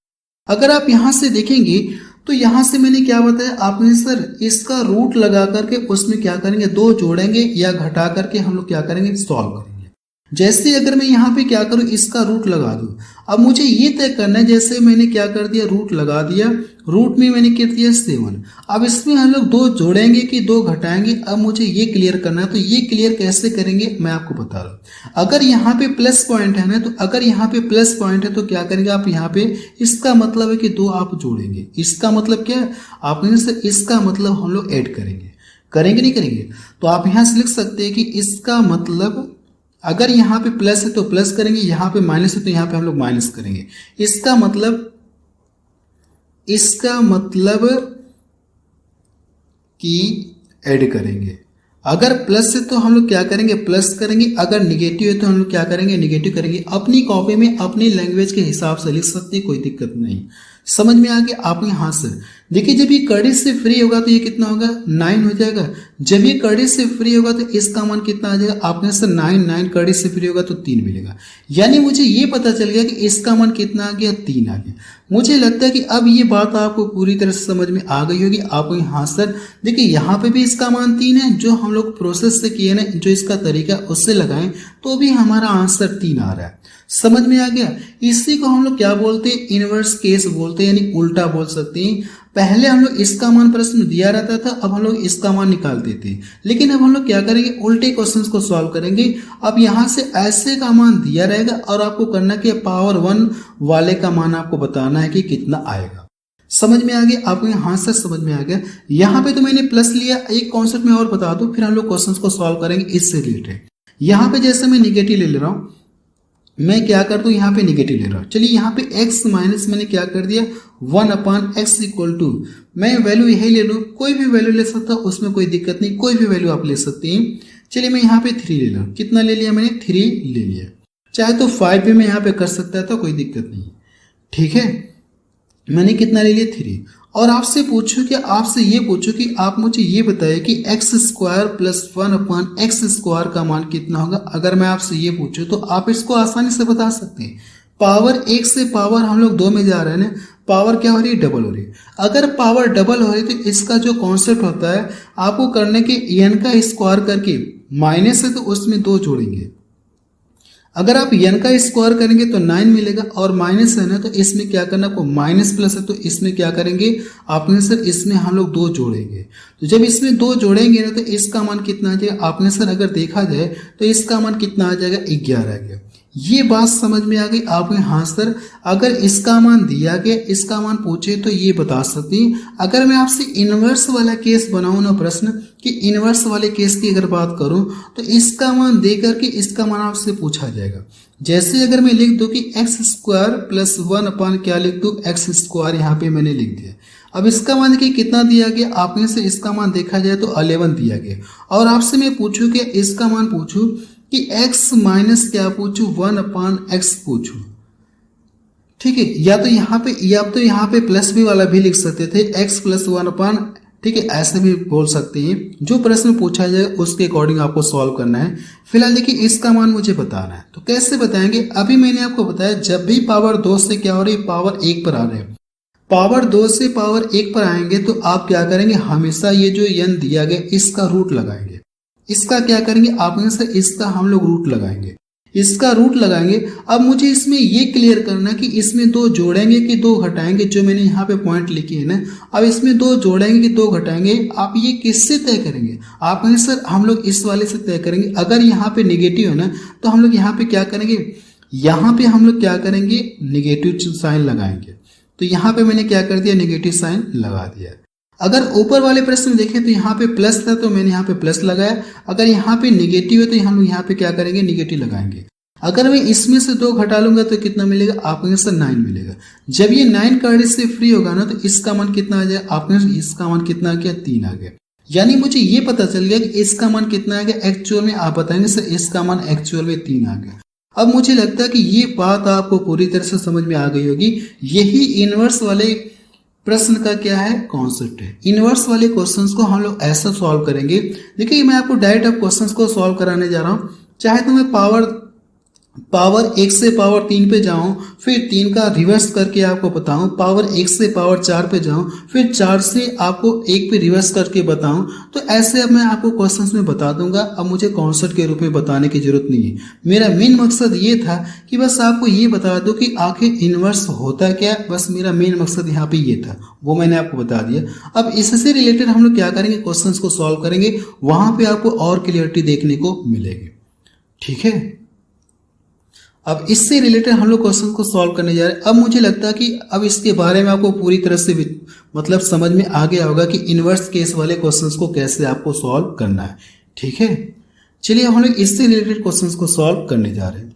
A: अगर आप यहां से देखेंगे तो यहां से मैंने क्या बताया आपने? सर इसका रूट लगा करके उसमें क्या करेंगे? 2 जोड़ेंगे या घटा करके हम लोग क्या करेंगे? सॉल्व करेंगे। जैसे अगर मैं यहाँ पे क्या करूँ? इसका रूट लगा दूं। अब मुझे ये तय करना है, जैसे मैंने क्या कर दिया? रूट लगा दिया, रूट में मैंने क्या दिया? 7। अब इसमें हम लोग 2 जोड़ेंगे कि 2 घटाएंगे, अब मुझे ये क्लियर करना है। तो ये क्लियर कैसे करेंगे मैं आपको बता रहा हूँ। अगर यहाँ पे प्लस पॉइंट है ना, तो अगर यहाँ पे प्लस पॉइंट है तो क्या करेंगे आप? यहाँ पे इसका मतलब है कि 2 आप जोड़ेंगे। इसका मतलब क्या है? आपने से इसका मतलब हम लोग ऐड करेंगे नहीं करेंगे? तो आप यहाँ से लिख सकते हैं कि इसका मतलब, अगर यहाँ पे प्लस है तो प्लस करेंगे, यहाँ पे माइनस है तो यहाँ पे हम लोग माइनस करेंगे। इसका मतलब कि ऐड करेंगे। अगर प्लस है तो हम लोग क्या करेंगे? प्लस करेंगे। अगर निगेटिव है तो हम लोग क्या करेंगे? निगेटिव करेंगे। अपनी कॉपी में अपनी लैंग्वेज के हिसाब से लिख सकते हैं, कोई दिक्कत नहीं। समझ में आ गया आपके? हाँ सर। देखिए जब ये कड़ी से फ्री होगा तो ये कितना होगा? 9 हो जाएगा। जब ये कड़ी से फ्री होगा तो इसका मान कितना आ जाएगा? आपने सर 9 कड़ी से फ्री होगा तो 3 मिलेगा। यानी मुझे ये पता चल गया कि इसका मान कितना आ गया? 3 आ गया। मुझे लगता है कि अब ये बात आपको पूरी तरह से समझ में आ गई होगी आपको। हाँ सर, देखिए यहाँ पे भी इसका मान 3 है, जो हम लोग प्रोसेस से किए ना, जो इसका तरीका उससे लगाएं तो भी हमारा आंसर 3 आ रहा है। समझ में आ गया? इसी को हम लोग क्या बोलते हैं? इनवर्स केस बोलते हैं, यानी उल्टा बोल सकते हैं। पहले हम लोग इसका मान प्रश्न दिया रहता था, अब हम लोग इसका मान निकालते थे, लेकिन अब हम लोग क्या करेंगे? उल्टे क्वेश्चंस को सॉल्व करेंगे। अब यहां से ऐसे का मान दिया रहेगा और आपको करना कि पावर 1 वाले का मान आपको बताना है कि कितना आएगा। समझ में आ गया आपको? हाँ सर समझ में आ गया। यहाँ पे तो मैंने प्लस लिया। एक कॉन्सेप्ट में और बता दूं, फिर हम लोग क्वेश्चंस को सॉल्व करेंगे इससे रिलेटेड। यहाँ पे जैसे मैं निगेटिव ले रहा हूँ, मैं क्या कर दूं? यहाँ पे निगेटिव ले रहा हूं। चलिए यहाँ पे x माइनस मैंने क्या कर दिया? 1 अपान एक्स इक्वल टू, मैं वैल्यू यही ले लूँ, कोई भी वैल्यू ले सकता हूँ, उसमें कोई दिक्कत नहीं, कोई भी वैल्यू आप ले सकते हैं। चलिए मैं यहाँ पे 3 ले लूँ। कितना ले लिया मैंने? 3 ले लिया। चाहे तो 5 भी मैं यहाँ पे कर सकता था, कोई दिक्कत नहीं। ठीक है, मैंने कितना ले लिया 3। और आपसे पूछूं कि आपसे ये पूछूं कि आप मुझे ये बताइए कि एक्स स्क्वायर प्लस 1/x² का मान कितना होगा। अगर मैं आपसे ये पूछूं तो आप इसको आसानी से बता सकते हैं। पावर 1 से पावर हम लोग 2 में जा रहे हैं ना, पावर क्या हो रही है, डबल हो रही है। अगर पावर डबल हो रही है तो इसका जो कॉन्सेप्ट होता है आपको करने के n का स्क्वायर करके माइनस है तो उसमें 2 जोड़ेंगे। अगर आप n का स्क्वायर करेंगे तो 9 मिलेगा, और माइनस है ना तो इसमें क्या करना, आपको माइनस प्लस है तो इसमें क्या करेंगे आपने सर, इसमें हम लोग 2 जोड़ेंगे। तो जब इसमें 2 जोड़ेंगे ना तो इसका मान कितना आ जाएगा, आपने सर अगर देखा जाए तो इसका मान कितना आ जाएगा, 11 आ गया। ये बात समझ में आ गई आपने। हाँ सर, अगर इसका मान दिया गया, इसका मान पूछे तो ये बता सकती हैं। अगर मैं आपसे इनवर्स वाला केस बनाऊं ना प्रश्न, कि इनवर्स वाले केस की अगर बात करूं तो इसका मान दे करके इसका मान आपसे पूछा जाएगा। जैसे अगर मैं लिख दूं कि x² प्लस 1 अपान क्या लिख दूं, x², यहाँ पे मैंने लिख दिया। अब इसका मान देखिए कितना दिया गया, आपने से इसका मान देखा जाए तो 11 दिया गया। और आपसे मैं पूछूं कि इसका मान पूछूं कि x माइनस क्या पूछूं, 1/x पूछूं, ठीक है। या तो यहाँ पे प्लस भी वाला भी लिख सकते थे, x प्लस 1/, ठीक है, ऐसे भी बोल सकते हैं। जो प्रश्न पूछा जाए उसके अकॉर्डिंग आपको सॉल्व करना है। फिलहाल देखिए इसका मान मुझे बताना है, तो कैसे बताएंगे, अभी मैंने आपको बताया जब भी पावर 2 से क्या हो रही है, पावर 1 पर आ रहे हैं। पावर 2 से पावर 1 पर आएंगे तो आप क्या करेंगे, हमेशा ये जो n दिया गया इसका रूट लगाएंगे। इसका क्या करेंगे आपने सर, इसका हम लोग रूट लगाएंगे, इसका रूट लगाएंगे। अब मुझे इसमें ये क्लियर करना कि इसमें 2 जोड़ेंगे कि 2 घटाएंगे, जो मैंने यहाँ पे पॉइंट लिखे है ना। अब इसमें 2 जोड़ेंगे कि 2 घटाएंगे, आप ये किससे तय करेंगे, आपने सर हम लोग इस वाले से तय करेंगे। अगर यहाँ पे नेगेटिव है ना तो हम लोग यहाँ पे क्या करेंगे, यहाँ पे हम लोग क्या करेंगे, नेगेटिव साइन लगाएंगे। तो यहाँ पे मैंने क्या कर दिया, नेगेटिव साइन लगा दिया। अगर ऊपर वाले प्रश्न में देखें तो यहाँ पे प्लस था तो मैंने यहाँ पे प्लस लगाया। अगर यहाँ पे निगेटिव है तो हम यहाँ पे क्या करेंगे, निगेटिव लगाएंगे। अगर मैं इसमें से 2 घटा लूंगा तो कितना मिलेगा, आपके आंसर 9 मिलेगा। जब ये 9 कार्ड से फ्री होगा ना तो इसका मान कितना आ जाएगा, आपके इसका मान कितना आ गया, 3 आ गया। यानी मुझे ये पता चल गया कि इसका मान कितना आ गया, एक्चुअल में आप बताएंगे सर इसका मान एक्चुअल में 3 आ गया। अब मुझे लगता है कि ये बात आपको पूरी तरह से समझ में आ गई होगी। यही इनवर्स वाले प्रश्न का क्या है, कॉन्सेप्ट है। इनवर्स वाले क्वेश्चंस को हम लोग ऐसा सॉल्व करेंगे। देखिए मैं आपको डायरेक्ट अब क्वेश्चंस को सॉल्व कराने जा रहा हूँ। चाहे तो मैं पावर 1 से पावर 3 पे जाऊं, फिर 3 का रिवर्स करके आपको बताऊं, पावर 1 से पावर 4 पे जाऊं, फिर 4 से आपको 1 पे रिवर्स करके बताऊं, तो ऐसे अब मैं आपको क्वेश्चंस में बता दूंगा। अब मुझे कॉन्सेप्ट के रूप में बताने की जरूरत नहीं है। मेरा मेन मकसद ये था कि बस आपको ये बता दूं कि आखिर इनवर्स होता क्या, बस मेरा मेन मकसद यहाँ पे ये था, वो मैंने आपको बता दिया। अब इससे रिलेटेड हम लोग क्या करेंगे, क्वेश्चंस को सॉल्व करेंगे, वहां पे आपको और क्लियरिटी देखने को मिलेगी, ठीक है। अब इससे रिलेटेड हम लोग क्वेश्चन को सॉल्व करने जा रहे हैं। अब मुझे लगता है कि अब इसके बारे में आपको पूरी तरह से मतलब समझ में आ गया होगा कि इनवर्स केस वाले क्वेश्चंस को कैसे आपको सॉल्व करना है, ठीक है। चलिए हम लोग इससे रिलेटेड क्वेश्चंस को सॉल्व करने जा रहे हैं।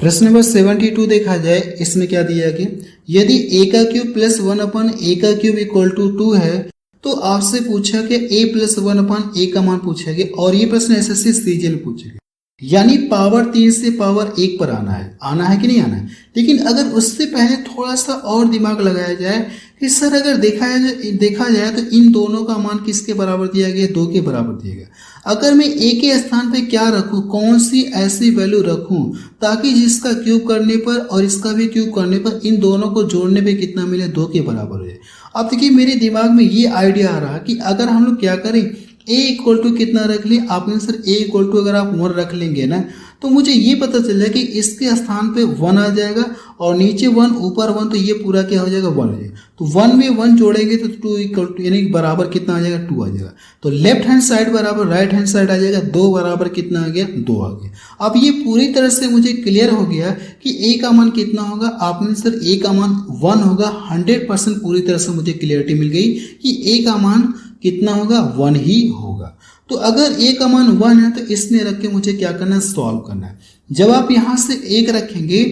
A: प्रश्न नंबर 72 देखा जाए, इसमें क्या दिया गया, यदि a का क्यूब प्लस 1/a का क्यूब इक्वल टू 2 है तो आपसे पूछा कि a प्लस 1/a का मान पूछा गया, और ये प्रश्न एसएससी सीजीएल पूछेगा। यानी पावर 3 से पावर 1 पर आना है कि नहीं आना है। लेकिन अगर उससे पहले थोड़ा सा और दिमाग लगाया जाए कि सर अगर देखा जाए तो इन दोनों का मान किसके बराबर दिया गया, 2 के बराबर दिया गया। अगर मैं a के स्थान पे क्या रखूं, कौन सी ऐसी वैल्यू रखूं ताकि जिसका क्यूब करने पर और इसका भी क्यूब करने पर इन दोनों को जोड़ने पे कितना मिले, 2 के बराबर है। अब देखिए मेरे दिमाग में ये आइडिया आ रहा कि अगर हम लोग क्या करें, a इक्वल टू कितना रख लें, आपने सर a इक्वल टू अगर आप 1 रख लेंगे ना तो मुझे ये पता चल जाए कि इसके स्थान पे 1 आ जाएगा और नीचे 1 ऊपर 1, तो ये पूरा क्या हो जाएगा, 1 हो जाएगा। तो 1 में 1 जोड़ेंगे तो 2 इक्वल टू यानी बराबर कितना आ जाएगा, 2 आ जाएगा। तो लेफ्ट हैंड साइड बराबर राइट हैंड साइड आ जाएगा, 2 बराबर कितना आ गया, 2 आ गया। अब ये पूरी तरह से मुझे क्लियर हो गया कि a का मान कितना होगा, आपने सर a का मान 1 होगा। 100% पूरी तरह से मुझे क्लियरिटी मिल गई कि a का मान कितना होगा, 1 ही होगा। तो अगर a का मान 1 है तो इसमें रख के मुझे क्या करना है, सॉल्व करना है। जब आप यहां से 1 रखेंगे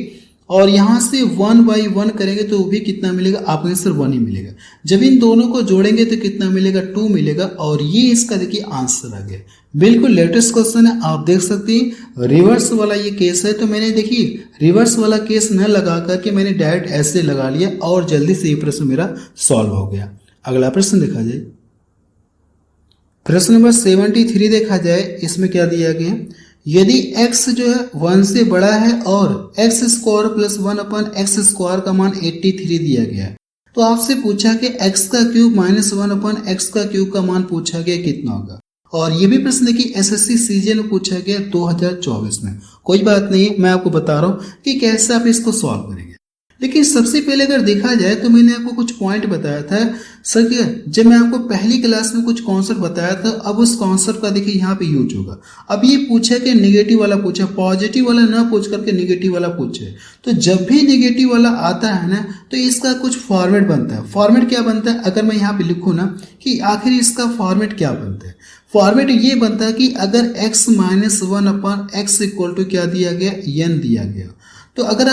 A: और यहाँ से 1/1 करेंगे तो वो भी कितना मिलेगा, आपको आंसर 1 ही मिलेगा। जब इन दोनों को जोड़ेंगे तो कितना मिलेगा, 2 मिलेगा। और ये इसका देखिए आंसर आ गया। बिल्कुल लेटेस्ट क्वेश्चन है, आप देख सकते हैं रिवर्स वाला ये केस है। तो मैंने देखिए रिवर्स वाला केस न लगा करके मैंने डायरेक्ट ऐसे लगा लिया और जल्दी से ये प्रश्न मेरा सॉल्व हो गया। अगला प्रश्न देखा जाए, प्रश्न नंबर 73 देखा जाए। इसमें क्या दिया गया, यदि x जो है 1 से बड़ा है और x² + 1/x² का मान 83 दिया गया है, तो आपसे पूछा कि x³ - 1/x³ का मान पूछा गया कितना होगा। और ये भी प्रश्न देखिए एसएससी सीजन में पूछा गया 2024 में। कोई बात नहीं, मैं आपको बता रहा हूँ कि कैसे आप इसको सॉल्व करेंगे। लेकिन सबसे पहले अगर देखा जाए तो मैंने आपको कुछ पॉइंट बताया था सर, जब मैं आपको पहली क्लास में कुछ कॉन्सेप्ट बताया था, अब उस कॉन्सेप्ट का देखिए यहाँ पे यूज होगा। अब ये पूछा कि नेगेटिव वाला पूछा, पॉजिटिव वाला ना पूछ करके नेगेटिव वाला पूछे। तो जब भी नेगेटिव वाला आता है ना, तो इसका कुछ फॉर्मेट बनता है। फॉर्मेट क्या बनता है, अगर मैं यहाँ पे लिखूँ ना कि आखिर इसका फॉर्मेट क्या बनता है, फॉर्मेट ये बनता है कि अगर x - 1/x = क्या दिया गया, n दिया गया। तो अगर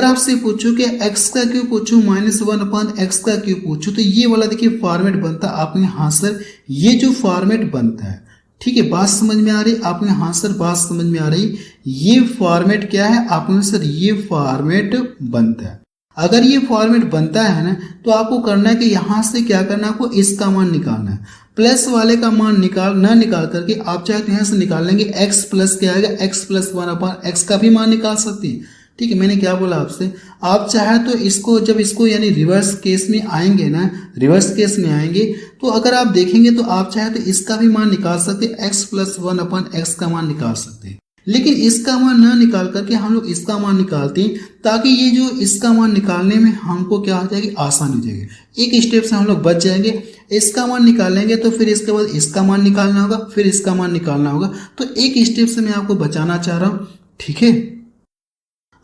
A: आपसे पूछो कि x का क्यों पूछूं, -1/x का क्यों पूछूं, तो ये वाला देखिए फॉर्मेट बनता है। आपने हाँ सर ये जो फॉर्मेट बनता है, ठीक है, बात समझ में आ रही, आपने हाँ सर बात समझ में आ रही। ये फॉर्मेट क्या है, आपने सर ये फॉर्मेट बनता है। अगर ये फॉर्मेट बनता है ना, तो आपको करना है कि यहाँ से क्या करना है, आपको इसका मान निकालना है। प्लस वाले का मान निकाल करके आप चाहे तो यहाँ से निकाल लेंगे x प्लस क्या आएगा, x + 1/x का भी मान निकाल सकते हैं। ठीक है, मैंने क्या बोला आपसे, आप चाहे तो इसको जब इसको यानी रिवर्स केस में आएंगे ना, रिवर्स केस में आएंगे तो अगर आप देखेंगे तो आप चाहे तो इसका भी मान निकाल सकते हैं, x + 1/x का मान निकाल सकते हैं। लेकिन इसका मान ना निकाल करके हम लोग इसका मान निकालते हैं, ताकि ये जो इसका मान निकालने में हमको क्या हो जाएगी, आसान हो जाएगी। एक स्टेप से हम लोग बच जाएंगे। इसका मान निकालेंगे तो फिर इसके बाद इसका मान निकालना होगा, फिर इसका मान निकालना होगा। तो एक स्टेप से मैं आपको बचाना चाह रहा हूँ। ठीक है,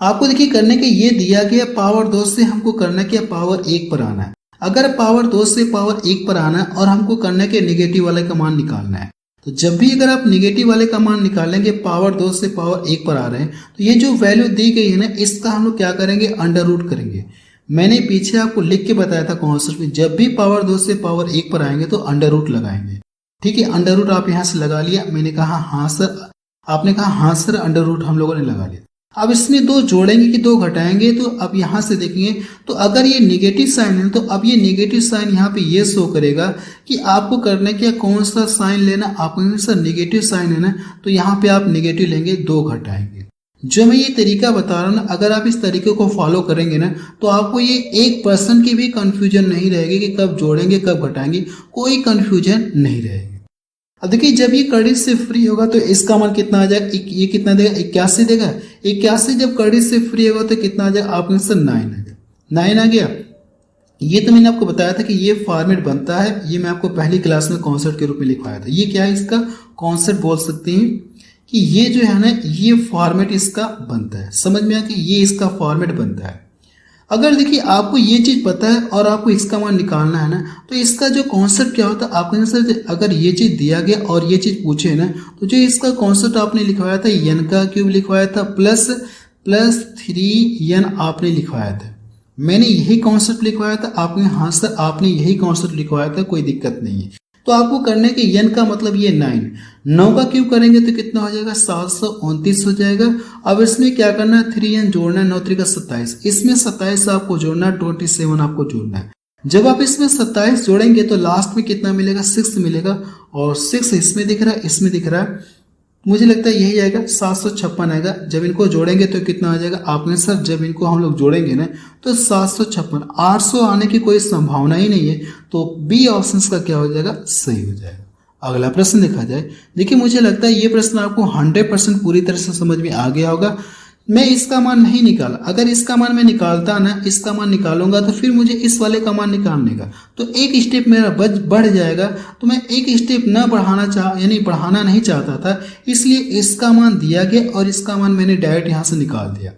A: आपको देखिए करने के ये दिया गया पावर 2 से हमको करना क्या, पावर 1 पर आना है। अगर पावर 2 से पावर 1 पर आना है और हमको करना के नेगेटिव वाले का मान निकालना है, तो जब भी अगर आप नेगेटिव वाले का मान निकालेंगे पावर 2 से पावर 1 पर आ रहे हैं, तो ये जो वैल्यू दी गई है ना, इसका हम लोग क्या करेंगे, अंडर रूट करेंगे। मैंने पीछे आपको लिख के बताया था कॉन्सेप्ट में, जब भी पावर 2 से पावर 1 पर आएंगे तो अंडर रूट लगाएंगे। ठीक है, अंडर रूट आप यहाँ से लगा लिया। मैंने कहा हाँ सर, आपने कहा हाँ सर, अंडर रूट हम लोगों ने लगा लिया। अब इसमें 2 जोड़ेंगे कि 2 घटाएंगे, तो अब यहाँ से देखेंगे तो अगर ये नेगेटिव साइन है तो अब ये नेगेटिव साइन यहाँ पे ये शो करेगा कि आपको करना क्या, कौन सा साइन लेना। आपको सर नेगेटिव साइन है ना, तो यहाँ पे आप नेगेटिव लेंगे, 2 घटाएंगे। जो मैं ये तरीका बता रहा हूँ ना, अगर आप इस तरीके को फॉलो करेंगे ना, तो आपको ये 1% की भी कंफ्यूजन नहीं रहेगी कि कब जोड़ेंगे कब घटाएंगे, कोई कंफ्यूजन नहीं रहेगी। अब देखिए जब ये कर्डिश से फ्री होगा तो इसका मान कितना आ जाएगा, ये कितना देगा, 81 देगा। 81 जब कर्डिश से फ्री होगा तो कितना आ जाएगा, आपके आंसर 9 आ गया। 9 आ गया। ये तो मैंने आपको बताया था कि ये फॉर्मेट बनता है, ये मैं आपको पहली क्लास में कॉन्सेप्ट के रूप में लिखवाया था। ये क्या है, इसका कॉन्सेप्ट बोल सकते हैं कि ये जो है ना, ये फॉर्मेट इसका बनता है। समझ में आ कि ये इसका फॉर्मेट बनता है। अगर देखिए आपको ये चीज पता है और आपको इसका मान निकालना है ना, तो इसका जो कॉन्सेप्ट क्या होता है, आपके आंसर अगर ये चीज दिया गया और ये चीज पूछे ना, तो जो इसका कॉन्सेप्ट आपने लिखवाया था, n का क्यूब लिखवाया था प्लस 3n आपने लिखवाया था। मैंने यही कॉन्सेप्ट लिखवाया था, आपने हाँ सर आपने यही कॉन्सेप्ट लिखवाया था, कोई दिक्कत नहीं है। तो आपको करने के n का मतलब ये 9 का क्यूब करेंगे तो कितना हो जाएगा, 729 हो जाएगा। अब इसमें क्या करना है, 3n जोड़ना है, 9 3 27, इसमें 27 आपको जोड़ना है, 27 आपको जोड़ना है। जब आप इसमें 27 जोड़ेंगे तो लास्ट में कितना मिलेगा, 6 मिलेगा। और 6 इसमें दिख रहा है, इसमें दिख रहा है, मुझे लगता है यही आएगा, 756 आएगा। जब इनको जोड़ेंगे तो कितना आ जाएगा, आपने सर जब इनको हम लोग जोड़ेंगे ना तो 756, 800 आने की कोई संभावना ही नहीं है। तो बी ऑप्शन का क्या हो जाएगा, सही हो जाएगा। अगला प्रश्न देखा जाए। देखिए मुझे लगता है ये प्रश्न आपको 100% पूरी तरह से समझ में आ गया होगा। मैं इसका मान नहीं निकाला, अगर इसका मान मैं निकालता ना, इसका मान निकालूंगा तो फिर मुझे इस वाले का मान निकालने का तो एक स्टेप मेरा बढ़ जाएगा। तो मैं एक स्टेप ना बढ़ाना नहीं चाहता था, इसलिए इसका मान दिया गया और इसका मान मैंने डायरेक्ट यहाँ से निकाल दिया।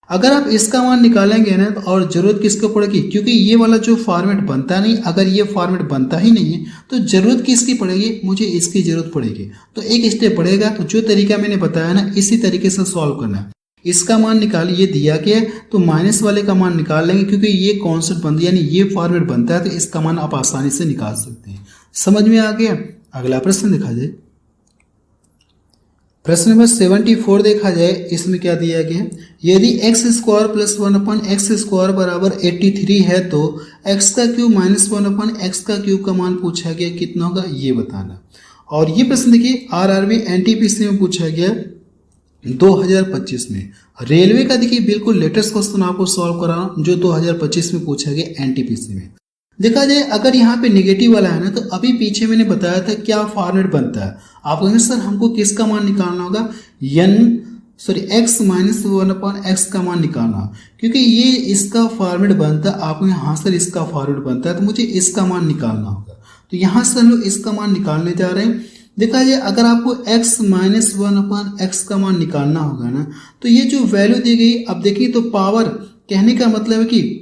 A: अगर आप इसका मान निकालेंगे ना, तो और जरूरत किसको पड़ेगी, क्योंकि ये वाला जो फॉर्मेट बनता नहीं, अगर ये फॉर्मेट बनता ही नहीं है तो जरूरत किसकी पड़ेगी, मुझे इसकी जरूरत पड़ेगी। तो एक स्टेप बढ़ेगा, तो जो तरीका मैंने बताया ना, इसी तरीके से सॉल्व करना है। इसका मान निकाल, ये दिया गया है तो माइनस वाले का मान निकाल लेंगे क्योंकि ये कॉन्स्टेंट बनता है, यानी ये फॉर्मेट बनता है तो इसका मान आप आसानी से निकाल सकते हैं। समझ में आ गया। अगला प्रश्न देखा जाए, प्रश्न नंबर 74 देखा जाए, इसमें क्या दिया गया है, यदि x square plus 1/x square बराबर 83 है तो एक्स का क्यूब माइनस 1/x का क्यूब का मान पूछा गया, कितना होगा ये बताना। और ये प्रश्न देखिए आरआरबी एनटीपीसी में पूछा गया 2025 में। रेलवे का देखिए बिल्कुल लेटेस्ट क्वेश्चन आपको सॉल्व करा रहा हूं जो 2025 में पूछा गया एनटीपीसी में। देखा जाए अगर यहाँ पे नेगेटिव वाला है ना तो अभी पीछे मैंने बताया था क्या फॉर्मेट बनता है। आप कहेंगे सर हमको किसका मान निकालना होगा, x माइनस 1/x का मान निकालना, क्योंकि ये इसका फॉर्मेट बनता है। आपको यहाँ सर इसका फॉर्मेट बनता है तो मुझे इसका मान निकालना होगा, तो यहाँ से हम लोग इसका मान निकालने जा रहे हैं। देखा जाए अगर आपको x माइनस 1/x का मान निकालना होगा ना तो ये जो वैल्यू दी गई, अब देखिए तो पावर कहने का मतलब है कि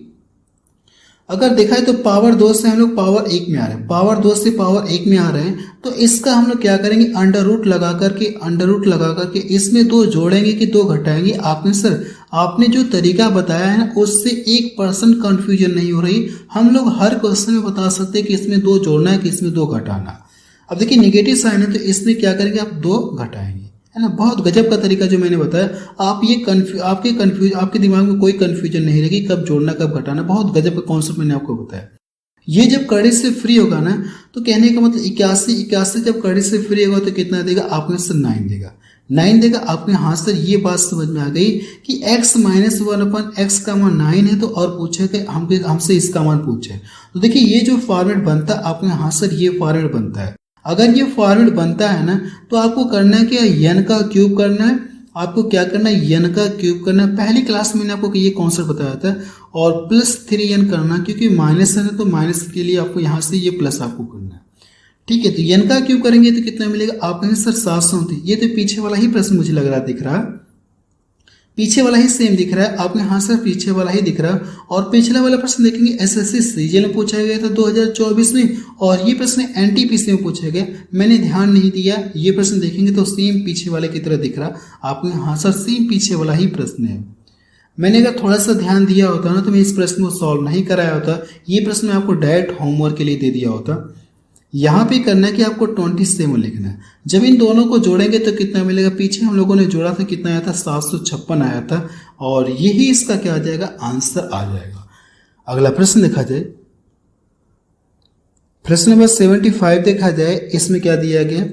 A: अगर देखा है तो पावर 2 से हम लोग पावर 1 में आ रहे हैं, पावर 2 से पावर 1 में आ रहे हैं तो इसका हम लोग क्या करेंगे, अंडर रूट लगा करके इसमें 2 जोड़ेंगे कि 2 घटाएंगे। आपने सर आपने जो तरीका बताया है ना उससे 1% कंफ्यूजन नहीं हो रही। हम लोग हर क्वेश्चन में बता सकते हैं कि इसमें 2 जोड़ना है कि इसमें 2 घटाना। अब देखिए नेगेटिव साइन है तो इसमें क्या करेंगे, आप 2 घटाएंगे, है ना। बहुत गजब का तरीका जो मैंने बताया। आप ये आपके दिमाग में कोई कंफ्यूजन नहीं रहेगी कब जोड़ना कब घटाना। बहुत गजब का कॉन्सेप्ट मैंने आपको बताया। ये जब कड़ी से फ्री होगा ना तो कहने का मतलब 81 जब कड़ी से फ्री होगा तो कितना देगा, आपने सर 9 देगा, 9 देगा। आपने हाँ सर ये बात समझ में आ गई कि x माइनस 1/x का मान 9 है तो और पूछे कि हमसे इसका मान पूछे। तो देखिए ये जो फॉर्मेट बनता है आपने हाँ सर ये फॉर्मेट बनता है। अगर ये फॉर्मेट बनता है ना तो आपको करना है क्या, n का क्यूब करना है। आपको क्या करना है, n का क्यूब करना है। पहली क्लास में मैंने आपको ये कॉन्सेप्ट बताया था। और प्लस 3n करना, क्योंकि माइनस है ना तो माइनस के लिए आपको यहाँ से ये प्लस आपको करना है। ठीक है, तो n का क्यूब करेंगे तो कितना मिलेगा, आप कहेंगे सर 729। ये तो पीछे वाला ही प्रश्न मुझे लग रहा दिख रहा, पीछे वाला ही सेम दिख रहा है। आपने हाँ सर पीछे वाला ही दिख रहा है। और पिछला वाला प्रश्न देखेंगे एसएससी सीजीएल में पूछा गया था 2024 में, और ये प्रश्न एनटीपीसी में पूछा गया। मैंने ध्यान नहीं दिया, ये प्रश्न देखेंगे तो सेम पीछे वाले की तरह दिख रहा। आपने हाँ सर सेम पीछे वाला ही प्रश्न है। मैंने अगर थोड़ा सा ध्यान दिया होता ना तो मैं इस प्रश्न को सॉल्व नहीं कराया होता। ये प्रश्न मैं आपको डायरेक्ट होमवर्क के लिए दे दिया होता। यहाँ पे करना है कि आपको 27 लिखना है। जब इन दोनों को जोड़ेंगे तो कितना मिलेगा, पीछे हम लोगों ने जोड़ा था कितना आया था, 756 आया था। और यही इसका क्या आ जाएगा, आंसर आ जाएगा। अगला प्रश्न देखा जाए, प्रश्न नंबर 75 देखा जाए, इसमें क्या दिया गया,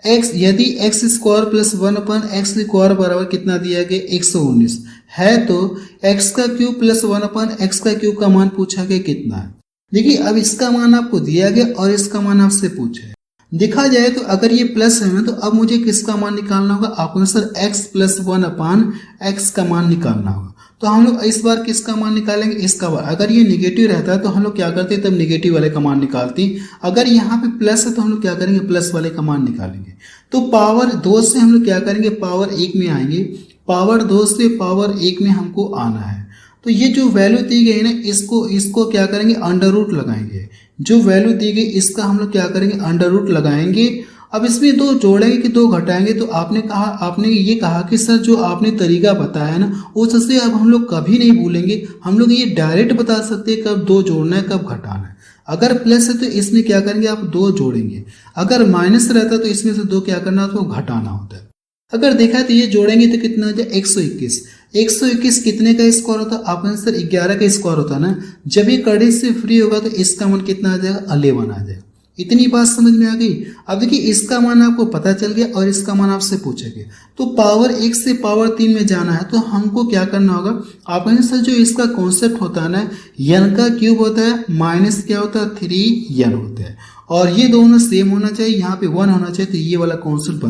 A: x यदि x square plus 1/x square बराबर कितना दिया गया, 119 है तो x का क्यूब प्लस 1/x का क्यूब का मान पूछा गया कितना है। देखिए अब इसका मान आपको दिया गया और इसका मान आपसे पूछा है। देखा जाए तो अगर ये प्लस है ना तो अब मुझे किसका मान निकालना होगा, आपको सर x प्लस 1/x का मान निकालना होगा। तो हम लोग इस बार किसका मान निकालेंगे, इसका। अगर ये निगेटिव रहता है तो हम लोग क्या करते हैं, तब निगेटिव वाले का मान निकालते हैं। अगर यहाँ पे प्लस है तो हम लोग क्या करेंगे, प्लस वाले का मान निकालेंगे। तो पावर 2 से हम लोग क्या करेंगे, पावर 1 में आएंगे। पावर 2 से पावर 1 में हमको आना है। तो ये जो वैल्यू दी गई ना इसको क्या करेंगे, अंडर रूट लगाएंगे। जो वैल्यू दी गई इसका हम लोग क्या करेंगे, अंडर रूट लगाएंगे। अब इसमें 2 जोड़ेंगे कि 2 घटाएंगे। तो आपने ये कहा कि सर जो आपने तरीका बताया है ना उससे अब हम लोग कभी नहीं भूलेंगे। हम लोग ये डायरेक्ट बता सकते हैं कब 2 जोड़ना है कब घटाना है। अगर प्लस है तो इसमें क्या करेंगे, आप 2 जोड़ेंगे। अगर माइनस रहता है तो इसमें से 2 क्या करना होता है, घटाना होता है। अगर देखा है तो ये जोड़ेंगे तो कितना हो जाए, 121। 121 कितने का स्क्वायर होता है, आप सर 11 का स्क्वायर होता है ना। जब ये कड़ी से फ्री होगा तो इसका मान कितना आ जाएगा, 11 आ जाएगा। इतनी बात समझ में आ गई। अब देखिए इसका मान आपको पता चल गया और इसका मान आपसे पूछा गया। तो पावर 1 से पावर 3 में जाना है तो हमको क्या करना होगा, आपने सर जो इसका कॉन्सेप्ट होता है ना, n का क्यूब होता है माइनस क्या होता है, 3n होता है। और ये दोनों सेम होना चाहिए, यहाँ पे 1 होना चाहिए। तो ये वाला कॉन्सेप्ट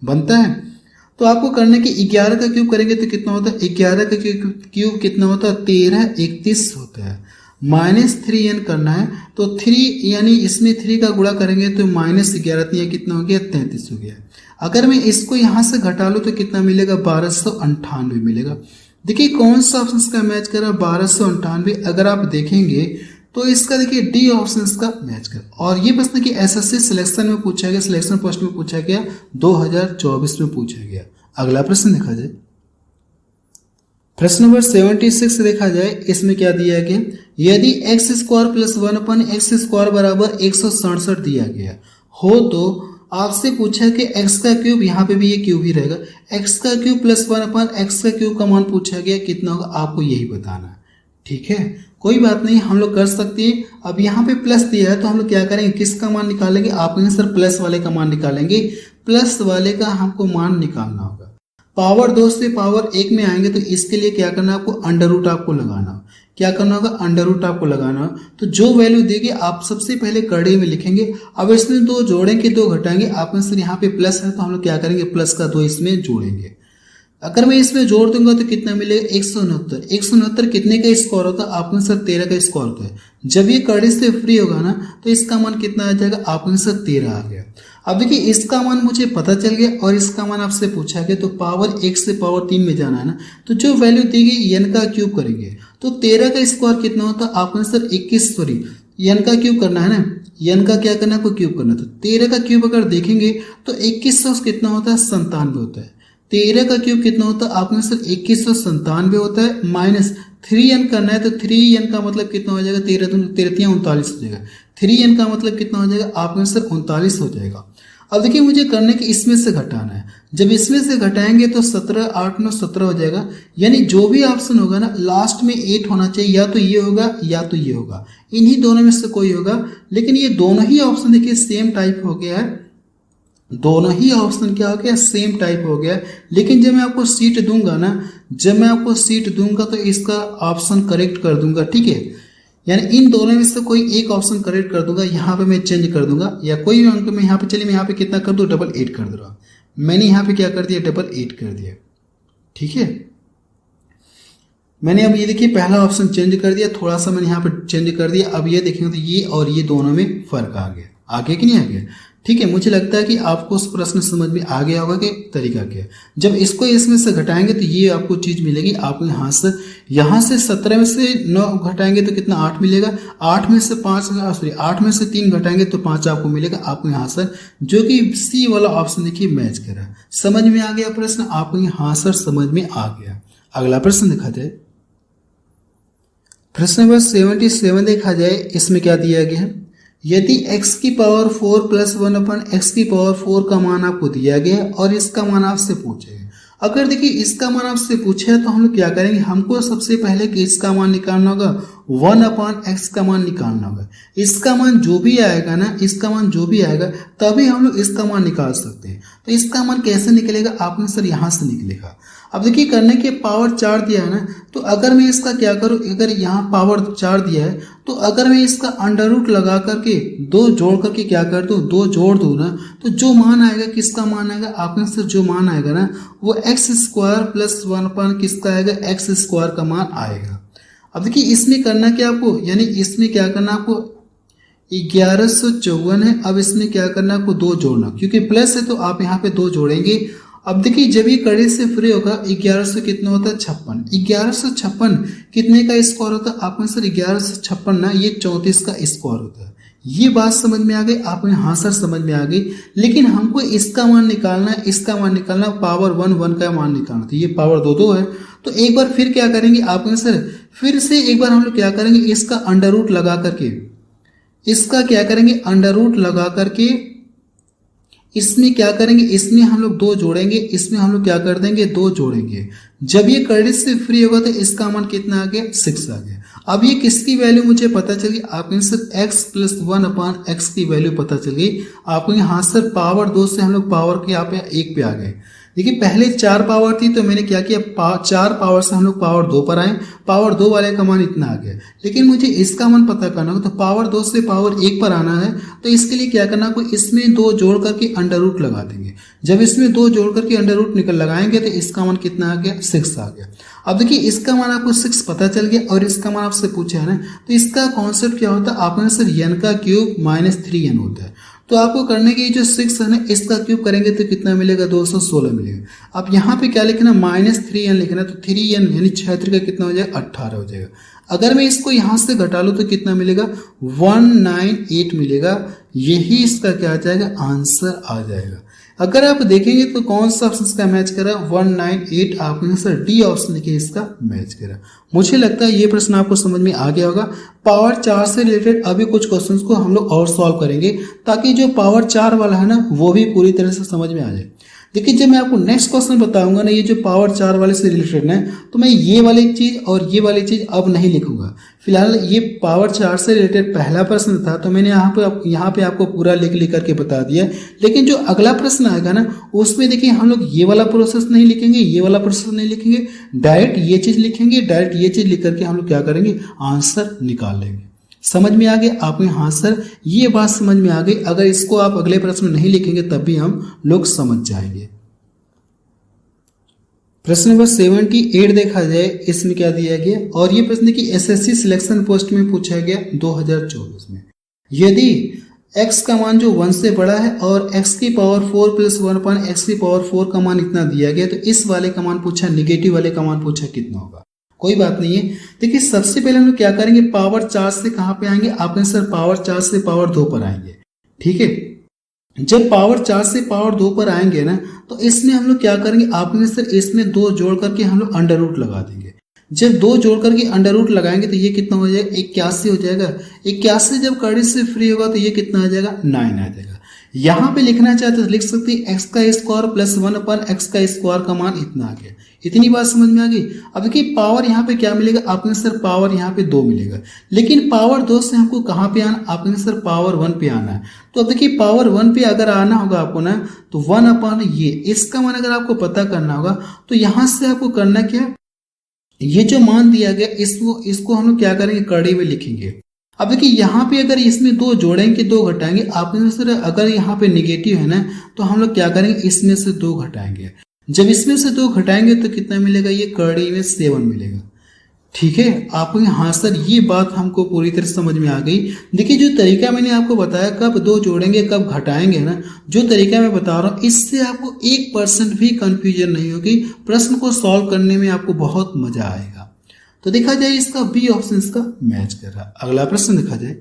A: बनता है। तो आपको करना कि 11 का क्यूब करेंगे तो कितना होता है, 11 का क्यूब कितना होता है, 13 31 होता है। माइनस 3n करना है तो 3 यानी इसमें 3 का गुणा करेंगे तो माइनस 11 कितना हो गया, 33 हो गया। अगर मैं इसको यहाँ से घटा लूँ तो कितना मिलेगा, 1298 मिलेगा। देखिए कौन सा ऑप्शन का मैच कर रहा है, 1298। अगर आप देखेंगे तो इसका देखिए डी ऑप्शन का मैच कर। और ये प्रश्न की एसएससी सिलेक्शन में पूछा गया, सिलेक्शन पोस्ट में पूछा गया, 2024 में पूछा गया। अगला प्रश्न देखा जाए, प्रश्न नंबर 76 देखा जाए, इसमें क्या दिया गया, यदि एक्स स्क्वायर प्लस 1/x² बराबर 167 दिया गया हो तो आपसे पूछा कि एक्स का क्यूब, यहाँ पे भी ये क्यूब ही रहेगा, एक्स का क्यूब प्लस 1/x³ का मान पूछा गया कितना होगा, आपको यही बताना है। ठीक है, कोई बात नहीं, हम लोग कर सकते हैं। अब यहाँ पे प्लस दिया है तो हम लोग क्या करेंगे, किसका मान निकालेंगे, आपने सर प्लस वाले का मान निकालेंगे, प्लस वाले का हमको मान निकालना होगा। पावर 2 से पावर 1 में आएंगे तो इसके लिए क्या करना है, आपको अंडर रूट आपको लगाना, क्या करना होगा, अंडर रूट आपको लगाना। तो जो वैल्यू देगी आप सबसे पहले करड़े में लिखेंगे। अब इसमें 2 जोड़ेंगे 2 घटाएंगे, आपने सर यहाँ पे प्लस है तो हम लोग क्या करेंगे, प्लस का 2 इसमें जोड़ेंगे। अगर मैं इसमें जोड़ दूंगा तो कितना मिलेगा, 169। 169 कितने का स्क्वायर होता है, आपने सर 13 का स्क्वायर होता है। जब ये करड़े से फ्री होगा ना तो इसका मान कितना आ जाएगा, आपने सर 13 आ गया। अब देखिए इसका मान मुझे पता चल गया और इसका मान आपसे पूछा गया, तो पावर 1 से पावर 3 में जाना है ना, तो जो वैल्यू दी गई n का क्यूब करेंगे तो 13 का स्क्वायर कितना होता है, आपने सर 21 सॉरी n का क्यूब करना है ना, n का क्या करना है, आपको क्यूब करना। तो 13 का क्यूब अगर देखेंगे तो 2100 कितना होता है, 97 होता है। 13 का क्यूब कितना होता है, आपने सर 2197 होता है, माइनस 3n करना है तो 3n का मतलब कितना हो जाएगा, 13 39 हो जाएगा। 3n का मतलब कितना हो जाएगा, आपने सर 39 हो जाएगा। अब देखिए मुझे करने के इसमें से घटाना है, जब इसमें से घटाएंगे तो 17 8 9 17 हो जाएगा। यानी जो भी ऑप्शन होगा ना लास्ट में 8 होना चाहिए, या तो ये होगा या तो ये होगा, इन्हीं दोनों में से कोई होगा। लेकिन ये दोनों ही ऑप्शन देखिए सेम टाइप हो गया है, दोनों ही ऑप्शन क्या हो गया, सेम टाइप हो गया। लेकिन जब मैं आपको सीट दूंगा ना, जब मैं आपको सीट दूंगा तो इसका ऑप्शन करेक्ट कर दूंगा। ठीक है, यानी इन दोनों में से कोई एक ऑप्शन करेक्ट कर दूंगा, यहाँ पे मैं चेंज कर दूंगा, या कोई भी अंक में यहाँ पे, चलिए मैं यहाँ पे कितना कर दूँ, 888 कर दूंगा। मैंने यहाँ पे क्या कर दिया, 888 कर दिया। ठीक है, मैंने अब ये देखिए पहला ऑप्शन चेंज कर दिया, थोड़ा सा मैंने यहाँ पे चेंज कर दिया। अब ये देखेंगे तो ये और ये दोनों में फर्क आ गया, आगे कि नहीं आ गया। ठीक है, मुझे लगता है कि आपको उस प्रश्न समझ में आ गया होगा कि तरीका क्या है। जब इसको इसमें से घटाएंगे तो ये आपको चीज मिलेगी, आपको यहाँ से 17 में से 9 घटाएंगे तो कितना 8 मिलेगा, 8 में से 3 घटाएंगे तो 5 आपको मिलेगा, आपको यहाँ सर जो कि सी वाला ऑप्शन देखिए मैच कर रहा है। समझ में आ गया प्रश्न, आपको यहाँ सर समझ में आ गया। अगला प्रश्न देखा जाए, प्रश्न नंबर 77 देखा जाए, इसमें क्या दिया गया है, यदि x की पावर 4 प्लस 1/x की पावर 4 का मान आपको दिया गया और इसका मान आपसे पूछे। अगर देखिए इसका मान आपसे पूछे है तो हम लोग क्या करेंगे, हमको सबसे पहले कि इसका मान निकालना होगा, 1/x का मान निकालना होगा। इसका मान जो भी आएगा ना, इसका मान जो भी आएगा तभी हम लोग इसका मान निकाल सकते हैं। तो इसका मान कैसे निकलेगा, आपने सर यहाँ से निकलेगा। अब देखिए करने के पावर 4 दिया है ना, तो अगर मैं इसका क्या करूं, अगर यहाँ पावर 4 दिया है तो अगर मैं इसका अंडर रूट लगा करके 2 जोड़ करके क्या कर दूं, 2 जोड़ दूं ना, तो जो मान आएगा, किसका मान आएगा, आपने से जो मान आएगा ना वो x² प्लस 1 किसका आएगा, x² का मान आएगा। अब देखिए इसमें करना क्या आपको, यानी इसमें क्या करना आपको, 1154 है। अब इसमें क्या करना आपको, 2 जोड़ना, क्योंकि प्लस है तो आप यहाँ पे 2 जोड़ेंगे। अब देखिए जब ये कड़े से फ्री होगा 1100 कितना होता है, 56। 1156 कितने का स्क्वायर होता है, आपने सर 1156 ना ये 34 का स्क्वायर होता है। ये बात समझ में आ गई आपने, हाँ सर समझ में आ गई। लेकिन हमको इसका मान निकालना है, इसका मान निकालना, पावर 1 का मान निकालना, तो ये पावर 2 है। तो एक बार फिर क्या करेंगे आपने सर, फिर से एक बार हम लोग क्या करेंगे, इसका अंडर रूट लगा करके, इसका क्या करेंगे, अंडर रूट लगा करके इसमें क्या करेंगे, इसमें हम लोग 2 जोड़ेंगे, इसमें हम लोग क्या कर देंगे, 2 जोड़ेंगे। जब ये कर्डिश से फ्री होगा तो इसका मान कितना आ गया, 6 आ गया। अब ये किसकी वैल्यू मुझे पता चल गई, आपने सर x प्लस 1/x की वैल्यू पता चल गई आपको। यहाँ सर पावर 2 से हम लोग पावर के यहाँ पे 1 पे आ गए। देखिए पहले 4 पावर थी तो मैंने क्या किया, 4 पावर से हम लोग पावर 2 पर आए, पावर 2 वाले का मान इतना आ गया। लेकिन मुझे इसका मान पता करना होगा, तो पावर 2 से पावर 1 पर आना है, तो इसके लिए क्या करना है, इसमें 2 जोड़ करके अंडर रूट लगा देंगे। जब इसमें 2 जोड़ करके अंडर रूट लगाएंगे तो इसका मान कितना आ गया, 6 आ गया। अब देखिए इसका मान आपको 6 पता चल गया और इसका मान आपसे पूछा है ना, तो इसका कॉन्सेप्ट क्या होता है, आपने सर n का क्यूब माइनस 3n होता है। तो आपको करने की जो 6 है ना, इसका क्यूब करेंगे तो कितना मिलेगा, 216 मिलेगा। अब यहाँ पे क्या लिखना, -3n लिखना, तो 3n यानी 6 का कितना हो जाएगा, 18 हो जाएगा। अगर मैं इसको यहाँ से घटा लूँ तो कितना मिलेगा, 198 मिलेगा। यही इसका क्या आ जाएगा, आंसर आ जाएगा। अगर आप देखेंगे तो कौन सा ऑप्शन इसका मैच करा, 198, आपने सर डी ऑप्शन देखिए इसका मैच करा। मुझे लगता है ये प्रश्न आपको समझ में आ गया होगा। पावर 4 से रिलेटेड अभी कुछ क्वेश्चंस को हम लोग और सॉल्व करेंगे ताकि जो पावर 4 वाला है ना वो भी पूरी तरह से समझ में आ जाए। देखिए जब मैं आपको नेक्स्ट क्वेश्चन बताऊंगा ना, ये जो पावर 4 वाले से रिलेटेड है, तो मैं ये वाली चीज और ये वाली चीज अब नहीं लिखूंगा। फिलहाल ये पावर 4 से रिलेटेड पहला प्रश्न था तो मैंने यहाँ पे आपको पूरा लिख करके बता दिया। लेकिन जो अगला प्रश्न आएगा ना उसमें देखिए हम लोग ये वाला प्रोसेस नहीं लिखेंगे, ये वाला प्रोसेस नहीं लिखेंगे, डायरेक्ट ये चीज लिखेंगे। डायरेक्ट ये चीज लिख करके हम लोग क्या करेंगे, आंसर निकाल लेंगे। समझ में आ गया आपको? हाँ सर, ये बात समझ में आ गई। अगर इसको आप अगले प्रश्न में नहीं लिखेंगे तब भी हम लोग समझ जाएंगे। प्रश्न नंबर 78 देखा जाए, इसमें क्या दिया गया, और ये प्रश्न की एसएससी सिलेक्शन पोस्ट में पूछा गया 2024 में। यदि x का मान जो 1 से बड़ा है और x की पावर 4 प्लस 1 अपॉन x की पावर 4 का मान इतना दिया गया, तो इस वाले का मान पूछा, निगेटिव वाले का मान पूछा कितना होगा। कोई बात नहीं है। देखिए सबसे पहले हम लोग क्या करेंगे, पावर 4 से कहां पे आएंगे, आपने सर पावर 4 से पावर 2 पर आएंगे। ठीक है, जब पावर 4 से पावर 2 पर आएंगे ना तो इसमें हम लोग क्या करेंगे, आपने सर इसमें 2 जोड़ करके हम लोग अंडर रूट लगा देंगे। जब 2 जोड़ करके अंडर रूट लगाएंगे तो ये कितना हो जाएगा, 81 हो जाएगा। 81 जब कड़ी से फ्री होगा तो ये कितना आ जाएगा, 9 आ जाएगा। यहाँ पे लिखना चाहते तो लिख सकते हैं एक्स का स्क्वायर प्लस 1 अपन एक्स का स्क्वायर का मान इतना आ गया। इतनी बात समझ में आ गई। अब देखिए पावर यहाँ पे क्या मिलेगा, आपने सर पावर यहाँ पे 2 मिलेगा, लेकिन पावर 2 से हमको कहाँ पे आना, आपने सर पावर 1 पे आना है। तो अब देखिए पावर 1 पे अगर आना होगा आपको ना तो 1 अपॉन ये इसका मान अगर आपको पता करना होगा तो यहाँ से आपको करना क्या, ये जो मान दिया गया इसको हम लोग क्या करेंगे, कड़ी में लिखेंगे। अब देखिए यहाँ पे अगर इसमें 2 जोड़ेंगे 2 घटाएंगे, आपने सर अगर यहाँ पे निगेटिव है ना तो हम लोग क्या करेंगे, इसमें से 2 घटाएंगे। जब इसमें से 2 घटाएंगे तो कितना मिलेगा, ये कड़ी में 7 मिलेगा। ठीक है, आपको हाँ सर ये बात हमको पूरी तरह समझ में आ गई। देखिए जो तरीका मैंने आपको बताया कब 2 जोड़ेंगे कब घटाएंगे ना, जो तरीका मैं बता रहा हूँ इससे आपको 1% भी कंफ्यूजन नहीं होगी। प्रश्न को सॉल्व करने में आपको बहुत मजा आएगा। तो देखा जाए इसका बी ऑप्शन इसका मैच कर रहा। अगला प्रश्न देखा जाए,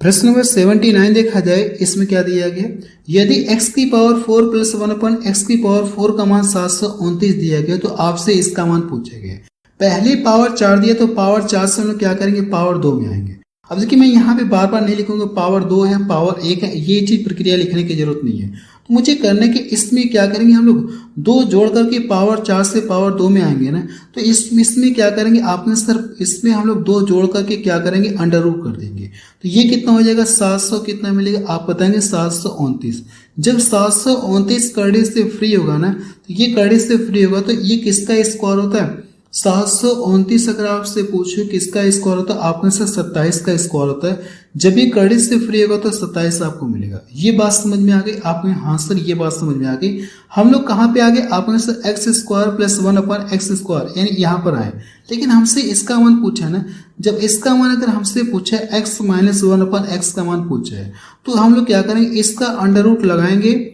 A: प्रश्न नंबर 79 देखा जाए, इसमें क्या दिया गया, यदि x की पावर 4 प्लस 1 अपन x की पावर 4 का मान 729 दिया गया तो आपसे इसका मान पूछा गया। पहले पावर 4 दिया तो पावर 4 से हम लोग क्या करेंगे, पावर 2 में आएंगे। अब देखिए मैं यहाँ पे बार बार नहीं लिखूंगा पावर 2 है पावर 1 है, ये चीज प्रक्रिया लिखने की जरूरत नहीं है। तो मुझे करने के इसमें क्या करेंगे, हम लोग 2 जोड़ करके पावर 4 से पावर 2 में आएंगे ना तो इसमें क्या करेंगे, आपने सर इसमें हम लोग 2 जोड़ करके क्या करेंगे, अंडर रूट कर देंगे। तो ये कितना हो जाएगा, 700 कितना मिलेगा, आप बताएंगे 729। जब 729 कड़ी से फ्री होगा ना तो ये कड़ी से फ्री होगा तो ये किसका स्क्वायर होता है, 729 अगर आपसे पूछो किसका स्क्वायर होता है, आपने से 27 का स्क्वायर होता है। जब ये कड़ी से फ्री होगा तो 27 आपको मिलेगा। ये बात समझ में आ गई आपने, हाँ सर ये बात समझ में आ गई। हम लोग कहाँ पे आ गए, आपने से x square plus 1 upon x square यानी यहाँ पर आए, लेकिन हमसे इसका मान पूछा ना। जब इसका मान अगर हमसे पूछा है एक्स माइनस 1 अपॉन एक्स का मान पूछा है तो हम लोग क्या करेंगे, इसका अंडर रूट लगाएंगे,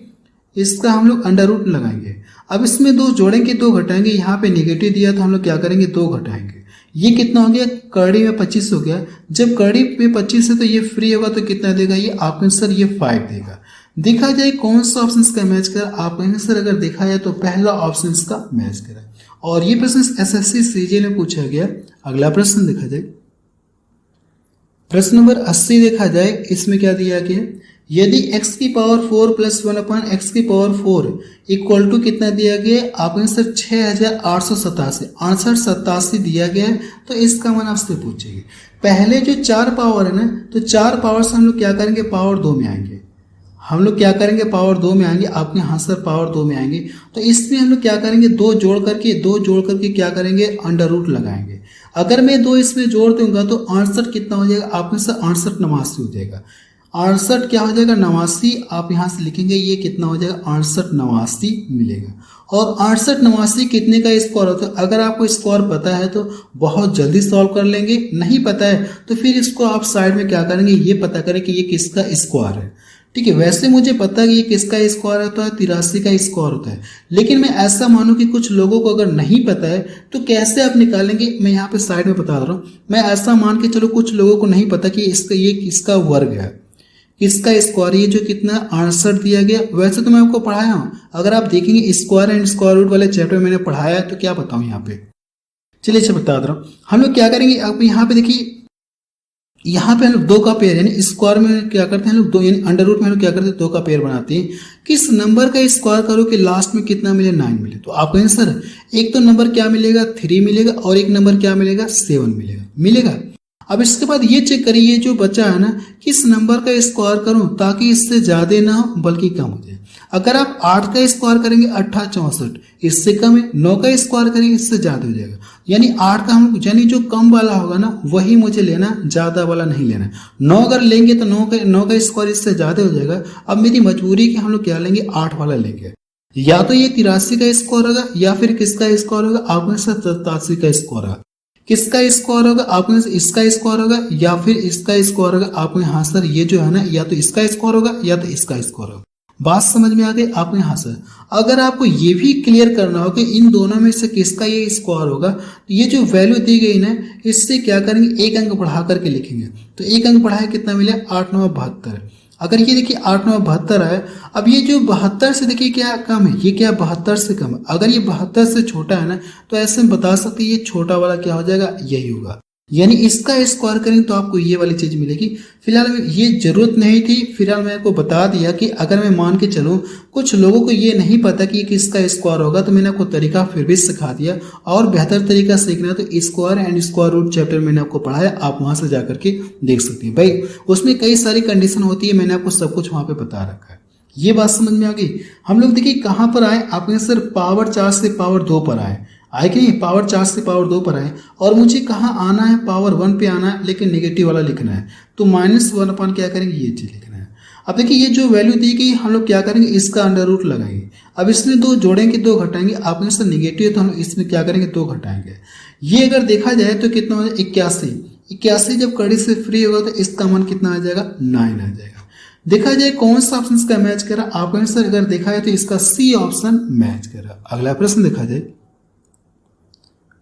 A: इसका हम लोग अंडर रूट लगाएंगे। अब इसमें 2 जोड़ेंगे 2 घटाएंगे, यहाँ पे नेगेटिव दिया तो हम लोग क्या करेंगे, 2 घटाएंगे। ये कितना हो गया, कड़ी में 25 हो गया। जब कड़ी में 25 है तो ये फ्री होगा तो कितना देगा, ये आपने सर ये 5 देगा। देखा जाए कौन सा ऑप्शन इसका मैच करा, आपने सर अगर देखा जाए तो पहला ऑप्शन इसका मैच करा। और ये प्रश्न एसएससी सीजी में पूछा गया। अगला प्रश्न देखा जाए, प्रश्न नंबर 80 देखा जाए, इसमें क्या दिया गया, यदि x की पावर 4 प्लस 1 अपॉन एक्स की पावर 4 इक्वल टू कितना दिया गया, आपने सर 6887 दिया गया है तो इसका मान आपसे पूछेगी। पहले जो 4 पावर है ना तो 4 पावर से हम लोग क्या करेंगे, पावर 2 में आएंगे। हम लोग क्या करेंगे, पावर 2 में आएंगे। आपने हाँ सर पावर 2 में आएंगे तो इसमें हम लोग क्या करेंगे, 2 जोड़ करके क्या करेंगे, अंडर रूट लगाएंगे। अगर मैं 2 इसमें जोड़ दूंगा तो 68 कितना हो जाएगा, आपने सर 68 89 हो जाएगा। 68 क्या हो जाएगा, 89। आप यहाँ से लिखेंगे ये कितना हो जाएगा, 68 89 मिलेगा। और 68 89 कितने का स्क्वायर होता है, अगर आपको स्क्वायर पता है तो बहुत जल्दी सॉल्व कर लेंगे, नहीं पता है तो फिर इसको आप साइड में क्या करेंगे, ये पता करें कि ये किसका स्क्वायर है। ठीक है, वैसे मुझे पता है कि ये किसका स्क्वायर होता है, 83 का स्क्वायर होता है। लेकिन मैं ऐसा मानूं कि कुछ लोगों को अगर नहीं पता है तो कैसे आप निकालेंगे, मैं यहाँ पे साइड में बता रहा हूँ। मैं ऐसा मान के चलो कुछ लोगों को नहीं पता कि ये किसका वर्ग है, इसका स्क्वायर ये जो कितना 68 दिया गया। वैसे तो मैं आपको पढ़ाया हूँ, अगर आप देखेंगे स्क्वायर एंड स्क्वायर रूट वाले चैप्टर मैंने पढ़ाया है, तो क्या बताऊँ यहाँ पे। चलिए अच्छा बता दे रहा हूँ। हम लोग क्या करेंगे, अब यहाँ पे देखिए, यहाँ पे हम लोग दो का पेयर यानी स्क्वायर में क्या करते हैं हम लोग दो, यानी अंडर रूट में हम लोग क्या करते हैं दो का पेयर बनाते हैं। किस नंबर का स्क्वायर करो कि लास्ट में कितना मिले 9 मिले। तो आपको आंसर एक तो नंबर क्या मिलेगा 3 मिलेगा और एक नंबर क्या मिलेगा 7 मिलेगा। अब इसके बाद ये चेक करिए, ये जो बचा है ना, किस नंबर का स्क्वायर करूं ताकि इससे ज्यादा ना हो बल्कि कम हो जाए। अगर आप 8 का स्क्वायर करेंगे 8×64, इससे कम है। 9 का स्क्वायर करेंगे इससे ज्यादा हो जाएगा। यानी 8 का हम यानी जो कम वाला होगा ना वही मुझे लेना, ज्यादा वाला नहीं लेना। 9 अगर लेंगे तो 9 का स्क्वायर इससे ज्यादा हो जाएगा। अब मेरी मजबूरी कि हम लोग क्या लेंगे 8 वाला लेंगे। या तो ये 83 का स्क्वायर होगा या फिर किसका स्क्वायर होगा आपके साथ 87 का स्क्वायर होगा। किसका स्क्वायर होगा आपके इसका स्क्वायर होगा या फिर इसका स्क्वायर होगा आपके यहाँ सर। ये जो है ना या तो इसका स्क्वायर होगा या तो इसका स्क्वायर होगा। बात समझ में आ गई आपके यहाँ सर। अगर आपको ये भी क्लियर करना हो कि इन दोनों में से किसका ये स्क्वायर होगा, तो ये जो वैल्यू दी गई ना इससे क्या करेंगे एक अंक बढ़ा करके लिखेंगे। तो एक अंक बढ़ाए कितना मिले 8 9 72। अगर ये देखिए 8 9 72 है। अब ये जो 72 से देखिए क्या कम है, ये क्या 72 से कम है। अगर ये 72 से छोटा है ना तो ऐसे हम बता सकते हैं ये छोटा वाला क्या हो जाएगा यही होगा। यानी इसका स्क्वायर करेंगे तो आपको ये वाली चीज मिलेगी। फिलहाल ये जरूरत नहीं थी, फिलहाल मैं आपको बता दिया कि अगर मैं मान के चलूं कुछ लोगों को ये नहीं पता कि किसका स्क्वायर होगा, तो मैंने आपको तरीका फिर भी सिखा दिया। और बेहतर तरीका सीखना है तो square and square root chapter मैंने आपको पढ़ाया, आप वहां से जाकर के देख सकते हैं। भाई उसमें कई सारी कंडीशन होती है, मैंने आपको सब कुछ वहां पे बता रखा है। ये बात समझ में आ गई। हम लोग देखिए कहाँ पर आए, आपने सर पावर 4 से पावर 2 पर आए कि नहीं, पावर 4 से पावर 2 पर आए। और मुझे कहाँ आना है पावर 1 पे आना है, लेकिन नेगेटिव वाला लिखना है। तो -1 अपन क्या करेंगे ये चीज लिखना है। अब देखिए ये जो वैल्यू दी गई हम लोग क्या करेंगे इसका अंडर रूट लगाएंगे। अब इसमें 2 जोड़ेंगे 2 घटाएंगे। आपने सर नेगेटिव है तो हम इसमें क्या करेंगे 2 घटाएंगे। ये अगर देखा जाए तो कितना हो जाए 81 जब कड़ी से फ्री होगा तो इसका मान कितना आ जाएगा 9 आ जाएगा। देखा जाए कौन सा ऑप्शन इसका मैच कर रहा, आपका आंसर अगर देखा जाए तो इसका सी ऑप्शन मैच कर रहा। अगला प्रश्न देखा जाए,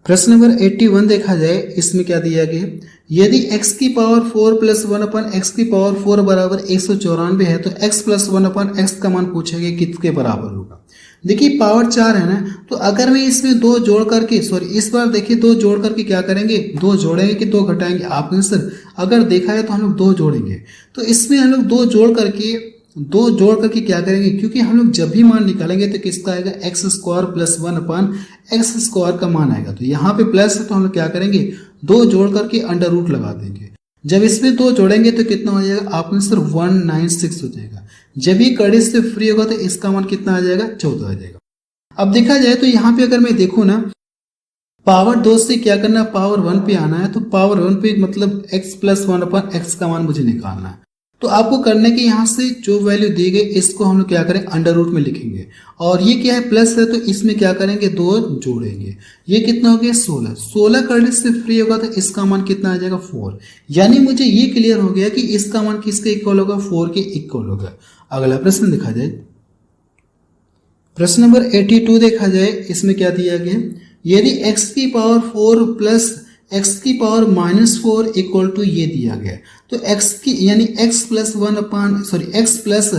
A: प्रश्न नंबर 81 देखा जाए, इसमें क्या दिया गया, यदि x की पावर 4 + 1 अपन x की पावर 4 बराबर 194 है तो x + 1 अपन x का मान पूछेंगे किसके बराबर होगा। देखिए पावर 4 है ना, तो अगर मैं इसमें 2 जोड़ करके इस बार देखिए 2 जोड़ करके क्या करेंगे 2 जोड़ेंगे कि 2 घटाएंगे। आपने सर अगर देखा है तो हम लोग 2 जोड़ेंगे। तो इसमें हम लोग 2 जोड़ करके क्या करेंगे, क्योंकि हम लोग जब भी मान निकालेंगे तो किसका आएगा x² + 1 अपन x² का मान आएगा। तो यहाँ पे प्लस है तो हम लोग क्या करेंगे 2 जोड़ करके अंडर रूट लगा देंगे। जब इसमें 2 जोड़ेंगे तो कितना हो जाएगा आपका आंसर 196 हो जाएगा। जब ये कड़ी से फ्री होगा तो इसका मान कितना आ जाएगा 14 आ जाएगा। अब देखा जाए तो यहाँ पे अगर मैं देखूँ ना पावर 2 से क्या करना पावर 1 पे आना है, तो पावर 1 पे मतलब x + 1 अपन x का मान मुझे निकालना है। तो आपको करने के यहाँ से जो वैल्यू दी गई इसको हम लोग क्या करें अंडर रूट में लिखेंगे। और ये क्या है प्लस है तो इसमें क्या करेंगे 2 जोड़ेंगे। ये कितना हो गया 16 कड़ी से फ्री होगा तो इसका मान कितना आ जाएगा 4। यानी मुझे ये क्लियर हो गया कि इसका मान किसके इक्वल होगा 4 के इक्वल होगा। अगला प्रश्न देखा जाए, प्रश्न नंबर 82 देखा जाए, इसमें क्या दिया गया, यदि x की पावर 4 + x की पावर -4 इक्वल टू ये दिया गया, तो x की यानी x + 1 अपन x प्लस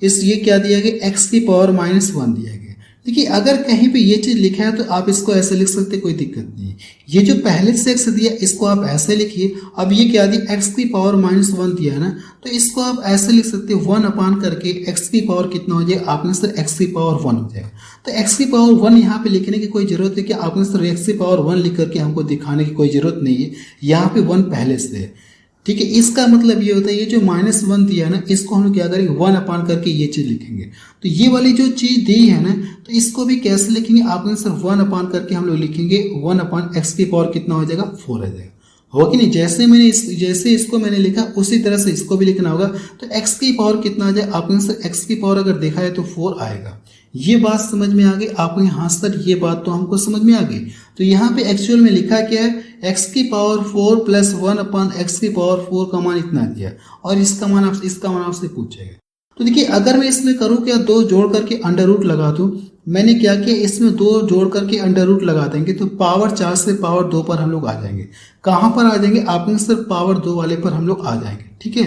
A: इस ये क्या दिया गया x की पावर -1 दिया गया। देखिए अगर कहीं पे ये चीज लिखा है तो आप इसको ऐसे लिख सकते, कोई दिक्कत नहीं। ये जो पहले से x दिया इसको आप ऐसे लिखिए। अब ये क्या दिया x की पावर -1 दिया है ना, तो इसको आप ऐसे लिख सकते हैं 1 अपान करके x की पावर कितना हो जाएगा आपने सर x की पावर 1 हो जाएगा। तो x की पावर 1 यहाँ पे लिखने की कोई जरूरत है कि आपने सर x की पावर 1 लिख करके हमको दिखाने की कोई जरूरत नहीं है, यहाँ पे 1 पहले से है। ठीक है, इसका मतलब ये होता है ये जो -1 दिया है ना इसको हम लोग क्या करेंगे 1 अपान करके ये चीज लिखेंगे। तो ये वाली जो चीज दी है ना तो इसको भी कैसे लिखेंगे आपने सिर्फ 1 अपान करके हम लोग लिखेंगे 1 अपान x की पावर कितना हो जाएगा 4 आ जाएगा। हो कि नहीं, जैसे इसको मैंने लिखा उसी तरह से इसको भी लिखना होगा। तो x की पावर कितना आ जाए आपने सर x की पावर अगर देखा है तो 4 आएगा। ये बात समझ में आ गई आपको, यहाँ सर ये बात तो हमको समझ में आ गई। तो यहाँ पे एक्चुअल में लिखा क्या है x की पावर 4 + 1 अपान x की पावर 4 का मान इतना दिया और इसका मान आपसे पूछेगा। तो देखिए अगर मैं इसमें करूँ क्या 2 जोड़ करके अंडर रूट लगा दूँ, मैंने क्या किया इसमें 2 जोड़ करके अंडर रूट लगा देंगे तो पावर 4 से पावर 2 पर हम लोग आ जाएंगे। कहाँ पर आ जाएंगे आपने सर पावर 2 वाले पर हम लोग आ जाएंगे। ठीक है,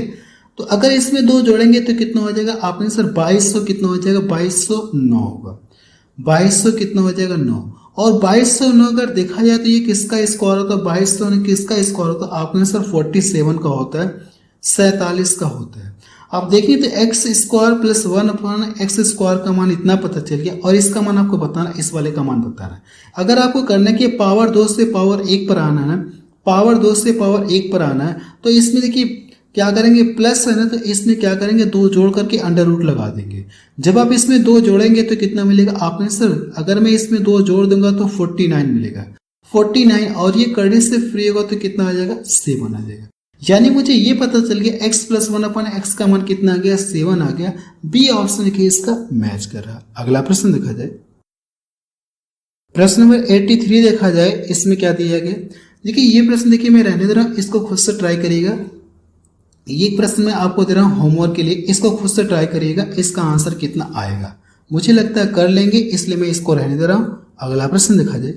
A: तो अगर इसमें 2 जोड़ेंगे तो कितना हो जाएगा आपने सर 2200 कितना हो जाएगा 2209 होगा। 2200 कितना हो जाएगा 9। और 2209 अगर देखा जाए तो ये किसका स्क्वायर होता है 2200 ने किसका स्क्वायर होता है आपने सर 47 का होता है 47 का होता है। आप देखिए तो x square plus 1 upon x square का मान इतना पता चल गया और इसका मान आपको बताना इस वाले का मान बताना है। अगर आपको करना कि पावर 2 से पावर 1 पर आना है पावर 2 से पावर 1 पर आना है तो इसमें देखिए क्या करेंगे प्लस है ना तो इसमें क्या करेंगे 2 जोड़ करके अंडर रूट लगा देंगे। जब आप इसमें 2 जोड़ेंगे तो कितना मिलेगा आपने सर अगर मैं इसमें 2 जोड़ दूंगा तो 49 मिलेगा 49 और ये करने से फ्री होगा तो कितना आ जाएगा 7 आ जाएगा। यानी मुझे ये पता चल गया x प्लस 1 अपॉन एक्स का मान कितना आ गया 7 आ गया। बी ऑप्शन देखिए इसका मैच कर रहा। अगला प्रश्न देखा जाए प्रश्न नंबर 83 देखा जाए इसमें क्या दिया गया। देखिए ये प्रश्न देखिए मैं रहने दे रहा हूँ इसको खुद से ट्राई करिएगा। ये प्रश्न मैं आपको दे रहा हूँ होमवर्क के लिए इसको खुद से ट्राई करिएगा इसका आंसर कितना आएगा। मुझे लगता है कर लेंगे इसलिए मैं इसको रहने दे रहा हूँ। अगला प्रश्न देखा जाए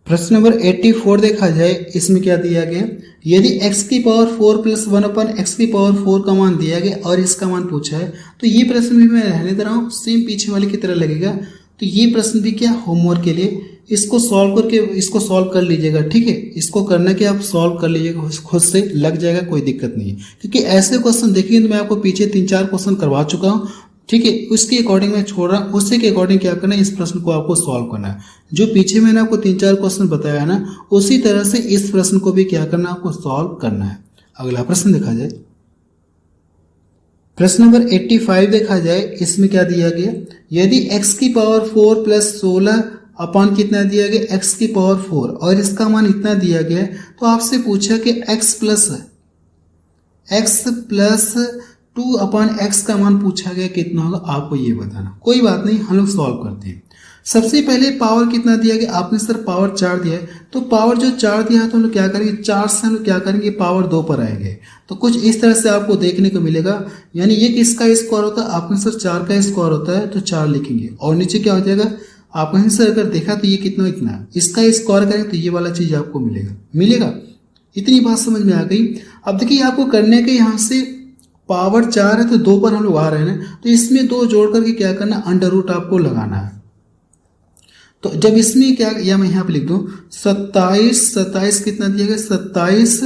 A: प्रश्न नंबर 84 देखा जाए इसमें क्या दिया गया। यदि x की पावर 4 प्लस 1 अपन एक्स की पावर 4 का मान दिया गया और इसका मान पूछा है तो ये प्रश्न भी मैं रहने दे रहा हूँ सेम पीछे वाले की तरह लगेगा। तो ये प्रश्न भी क्या होमवर्क के लिए इसको सॉल्व करके इसको सॉल्व कर लीजिएगा। ठीक है इसको करना कि आप सॉल्व कर लीजिएगा खुद से लग जाएगा कोई दिक्कत नहीं है क्योंकि ऐसे क्वेश्चन देखिए तो मैं आपको पीछे 3-4 क्वेश्चन करवा चुका हूँ। ठीक है उसके अकॉर्डिंग मैं छोड़ रहा हूँ उसी के अकॉर्डिंग क्या करना है इस प्रश्न को आपको सॉल्व करना है। जो पीछे मैंने आपको 3-4 क्वेश्चन बताया है ना उसी तरह से इस प्रश्न को भी क्या करना है आपको सॉल्व करना है। अगला प्रश्न देखा जाए प्रश्न नंबर 85 देखा जाए इसमें क्या दिया गया। यदि x की पावर 4 प्लस 16 अपॉन कितना दिया गया x की पावर 4 और इसका मान इतना दिया गया तो आपसे पूछा कि x प्लस 2 अपॉन एक्स का मान पूछा गया कितना होगा आपको ये बताना। कोई बात नहीं हम लोग सॉल्व करते हैं। सबसे पहले पावर कितना दिया गया आपने सर पावर 4 दिया है तो पावर जो 4 दिया है तो हम लोग क्या करेंगे 4 से हम लोग क्या करेंगे पावर 2 पर आएंगे तो कुछ इस तरह से आपको देखने को मिलेगा। यानी ये किसका स्क्वायर होता है आपने सर 4 का स्क्वायर होता है तो 4 लिखेंगे और नीचे क्या हो जाएगा आपने सर अगर देखा तो ये कितना इतना इसका स्क्वायर करेंगे तो ये वाला चीज आपको मिलेगा। इतनी बात समझ में आ गई। अब देखिए आपको करने के यहाँ से पावर 4 है तो 2 पर हम लोग आ रहे हैं तो इसमें 2 जोड़ करके क्या करना अंडर रूट आपको लगाना है। तो जब इसमें क्या या मैं यहाँ पे लिख दूं 27 कितना दिया गया 27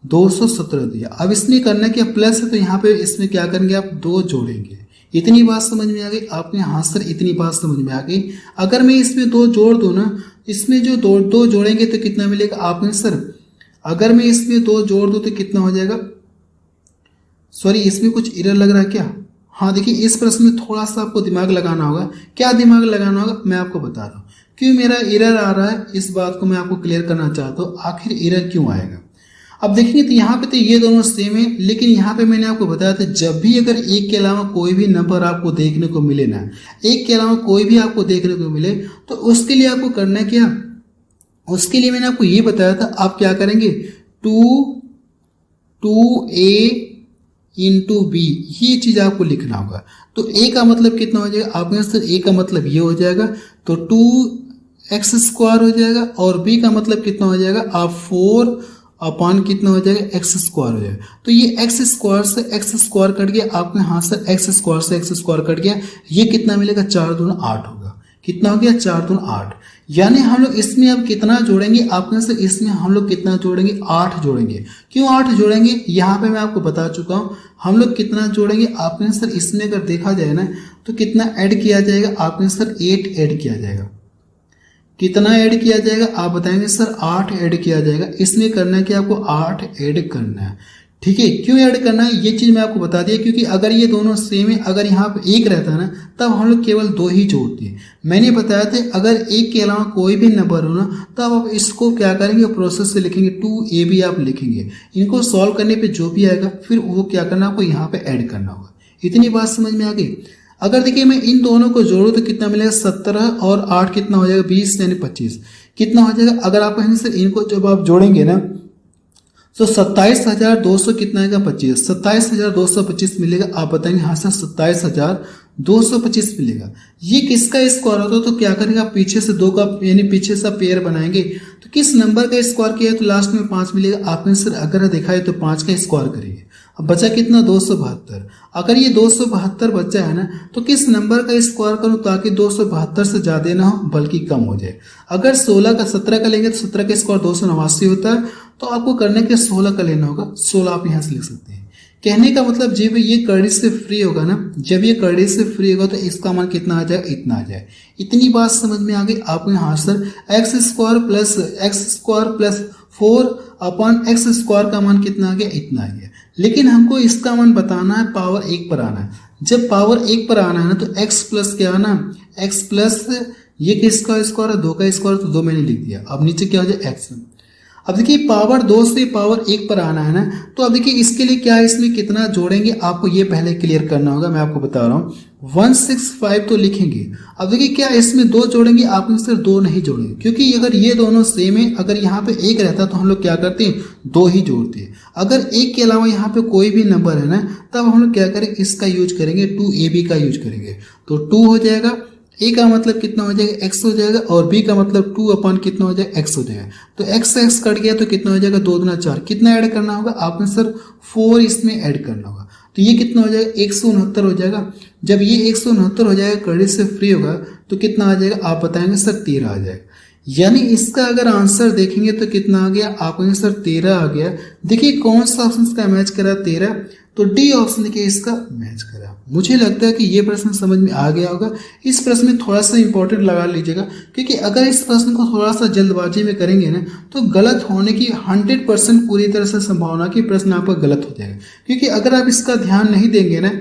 A: 217 दिया। अब इसमें करना क्या प्लस है तो यहाँ पे इसमें क्या करेंगे आप 2 जोड़ेंगे। इतनी बात समझ में आ गई आपने हाँ सर इतनी बात समझ में आ गई। अगर मैं इसमें 2 जोड़ दूं ना इसमें जो 2 जोड़ेंगे तो कितना मिलेगा आपने सर अगर मैं इसमें 2 जोड़ दूं तो कितना हो जाएगा सॉरी इसमें कुछ एरर लग रहा है क्या। हाँ देखिए इस प्रश्न में थोड़ा सा आपको दिमाग लगाना होगा। क्या दिमाग लगाना होगा मैं आपको बता रहा हूँ क्यों मेरा एरर आ रहा है इस बात को मैं आपको क्लियर करना चाहता हूँ आखिर एरर क्यों आएगा। अब देखेंगे तो यहाँ पे तो ये दोनों सेम है लेकिन यहाँ पे मैंने आपको बताया था जब भी अगर एक के अलावा कोई भी नंबर आपको देखने को मिले ना एक के अलावा कोई भी आपको देखने को मिले तो उसके लिए आपको करना क्या उसके लिए मैंने आपको ये बताया था आप क्या करेंगे 2a इंटू बी ये चीज आपको लिखना होगा। तो a का मतलब कितना हो जाएगा आपके सर a का मतलब ये हो जाएगा तो 2x स्क्वायर हो जाएगा और b का मतलब कितना हो जाएगा आप 4 अपॉन कितना हो जाएगा x स्क्वायर हो जाएगा। तो ये x स्क्वायर से x स्क्वायर कट गया आपके हाथ से x स्क्वायर से x स्क्वायर कट गया ये कितना मिलेगा 4 दूना 8 होगा। कितना हो गया 4 दूना 8। यानी हम लोग इसमें अब कितना जोड़ेंगे आपने से इसमें हम लोग कितना जोड़ेंगे 8 जोड़ेंगे। क्यों 8 जोड़ेंगे यहाँ पे मैं आपको बता चुका हूँ हम लोग कितना जोड़ेंगे आपने सर इसमें अगर देखा जाए ना तो कितना ऐड किया जाएगा आपने सर 8 ऐड किया जाएगा। कितना ऐड किया जाएगा आप बताएंगे सर 8 ऐड किया जाएगा। इसमें करना है कि आपको 8 ऐड करना है। ठीक है क्यों ऐड करना है ये चीज मैं आपको बता दिया क्योंकि अगर ये दोनों सेम है अगर यहाँ पे 1 रहता है ना तब हम लोग केवल 2 ही जोड़ते हैं। मैंने बताया था अगर 1 के अलावा कोई भी नंबर हो ना तब आप इसको क्या करेंगे प्रोसेस से लिखेंगे 2ab आप लिखेंगे। इनको सॉल्व करने पे जो भी आएगा फिर वो क्या करना आपको यहाँ पे ऐड करना होगा। इतनी बात समझ में आ गई। अगर देखिए मैं इन दोनों को जोड़ूं तो कितना मिलेगा 17 और 8 कितना हो जाएगा 20 यानी 25 कितना हो जाएगा। अगर आप इनको जब आप जोड़ेंगे ना तो 27,200 कितना आएगा 25 27,225 मिलेगा। आप बताएंगे हाँ सर 27,225 225 मिलेगा। ये किसका स्क्वायर होता है तो क्या करेंगे आप पीछे से 2 का यानी पीछे से पेयर बनाएंगे तो किस नंबर का स्क्वायर किया है तो लास्ट में 5 मिलेगा। आपने सर अगर देखा है तो 5 का स्क्वायर करिए, अब बचा कितना 272। अगर ये 272 बचा है ना तो किस नंबर का स्क्वायर करूं ताकि 272 से ज़्यादा ना हो बल्कि कम हो जाए। अगर 16 का 17 का लेंगे तो 17 का स्क्वायर 289 होता है, तो आपको करने के 16 का लेना होगा, 16 आप यहाँ से लिख सकते हैं। कहने का मतलब जब ये कर्डी से फ्री होगा ना, जब ये कर्डी से फ्री होगा तो इसका मान कितना आ जाएगा, इतना आ जाए। इतनी बात समझ में आ गई आपको। यहाँ sir x square plus 4 upon x square का मान कितना आ गया, इतना आ गया। लेकिन हमको इसका मान बताना है पावर 1 पर आना है। जब पावर 1 पर आना है ना तो एक्स प्लस क्या आना, एक्स प्लस ये किसका स्क्वायर है, 2 का स्क्वायर, तो 2 मैंने लिख दिया। अब नीचे क्या हो जाए एक्स। अब देखिए पावर 2 से पावर 1 पर आना है ना, तो अब देखिए इसके लिए क्या है, इसमें कितना जोड़ेंगे आपको ये पहले क्लियर करना होगा। मैं आपको बता रहा हूँ 165 तो लिखेंगे। अब देखिए क्या इसमें 2 जोड़ेंगे, आप में सिर्फ 2 नहीं जोड़ेंगे क्योंकि अगर ये दोनों सेम है, अगर यहाँ पे 1 रहता तो हम लोग क्या करते हैं 2 ही जोड़ते हैं। अगर 1 के अलावा यहाँ पे कोई भी नंबर है ना तब हम लोग क्या करेंगे, इसका यूज करेंगे, 2ab का यूज करेंगे। तो 2 हो जाएगा, ए का मतलब कितना हो जाएगा, एक्स हो जाएगा, और बी का मतलब 2 अपॉन कितना हो जाएगा, एक्स हो जाएगा। तो एक्स से एक्स कट गया तो कितना हो जाएगा, 2 दूना 4। कितना ऐड करना होगा आपने सर, 4 इसमें ऐड करना होगा। तो ये कितना हो जाएगा, 169 हो जाएगा। जब ये 169 हो जाएगा, कर्डी से फ्री होगा तो कितना आ जाएगा, आप बताएंगे सर 13 आ जाएगा। यानी इसका अगर आंसर देखेंगे तो कितना आ गया, आप कहेंगे सर 13 आ गया। देखिए कौन सा ऑप्शन इसका मैच करा 13, तो डी ऑप्शन देखिए इसका मैच करा। मुझे लगता है कि ये प्रश्न समझ में आ गया होगा। इस प्रश्न में थोड़ा सा इंपॉर्टेंट लगा लीजिएगा क्योंकि अगर इस प्रश्न को थोड़ा सा जल्दबाजी में करेंगे ना तो गलत होने की 100% पूरी तरह से संभावना कि प्रश्न आपका गलत हो जाएगा। क्योंकि अगर आप इसका ध्यान नहीं देंगे ना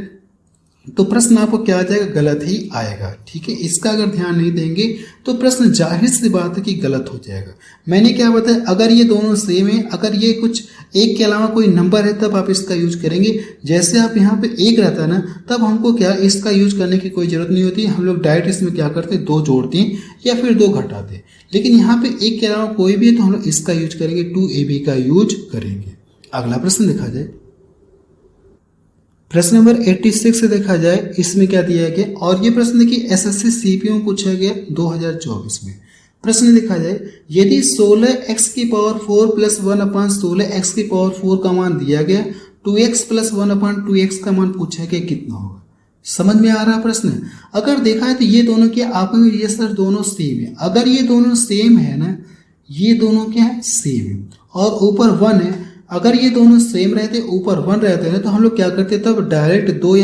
A: तो प्रश्न आपको क्या आ जाएगा, गलत ही आएगा। ठीक है, इसका अगर ध्यान नहीं देंगे तो प्रश्न जाहिर सी बात है कि गलत हो जाएगा। मैंने क्या बताया, अगर ये दोनों सेम है, अगर ये कुछ एक के अलावा कोई नंबर है तब आप इसका यूज करेंगे। जैसे आप यहाँ पे 1 रहता है ना तब हमको क्या इसका यूज करने की कोई जरूरत नहीं होती, हम लोग डायरेक्ट इसमें क्या करते हैं 2 जोड़ते हैं या फिर 2 घटाते हैं। लेकिन यहाँ पे 1 के अलावा कोई भी है तो हम लोग इसका यूज करेंगे, 2ab का यूज करेंगे। अगला प्रश्न देखा जाए, प्रश्न नंबर 86 से देखा जाए, इसमें क्या दिया गया, और ये प्रश्न देखिए एसएससी सीपीओ में पूछा गया 2024 में। प्रश्न देखा जाए, यदि 16x की पावर 4 प्लस 1 अपॉन 16x की पावर 4 का मान दिया गया, 2x प्लस 1 अपॉन 2x का मान पूछा गया, कितना होगा। समझ में आ रहा प्रश्न। अगर देखा है तो ये दोनों क्या, आप ये सर दोनों सेम है। अगर ये दोनों सेम है ना, ये दोनों क्या है, सेम है, और ऊपर 1 है। अगर ये दोनों सेम रहते, ऊपर 1 रहते हैं तो हम लोग क्या करते हैं, तब डायरेक्ट 2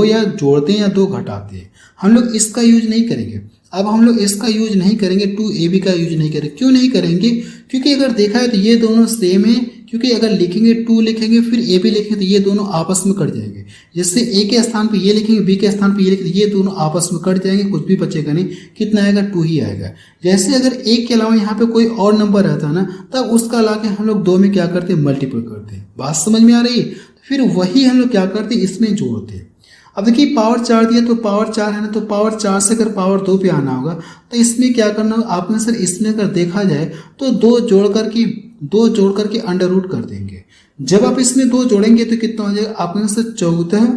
A: या जोड़ते हैं या 2 घटाते हैं। हम लोग इसका यूज नहीं करेंगे। अब हम लोग इसका यूज नहीं करेंगे, 2ab का यूज नहीं करेंगे। क्यों नहीं करेंगे, क्योंकि अगर देखा है तो ये दोनों सेम है। क्योंकि अगर लिखेंगे 2 लिखेंगे फिर ab लिखेंगे तो ये दोनों आपस में कट जाएंगे। जैसे a के स्थान पे ये लिखेंगे, b के स्थान पे ये लिखेंगे, ये दोनों आपस में कट जाएंगे, कुछ भी बचेगा नहीं। कितना आएगा, 2 ही आएगा। जैसे अगर 1 के अलावा यहाँ पे कोई और नंबर रहता है ना तब उसका ला के हम लोग 2 में क्या करते हैं, मल्टीपल करते हैं। बात समझ में आ रही है। फिर वही हम लोग क्या करते हैं, इसमें जोड़ते हैं। अब देखिए पावर 4 दिया तो पावर 4 है ना, तो पावर 4 से अगर पावर 2 पे आना होगा तो इसमें क्या करना होगा आपने सर, इसमें अगर देखा जाए तो 2 जोड़ करके अंडर रूट कर देंगे। जब आप इसमें 2 जोड़ेंगे तो कितना हो जाएगा आपने सर, 14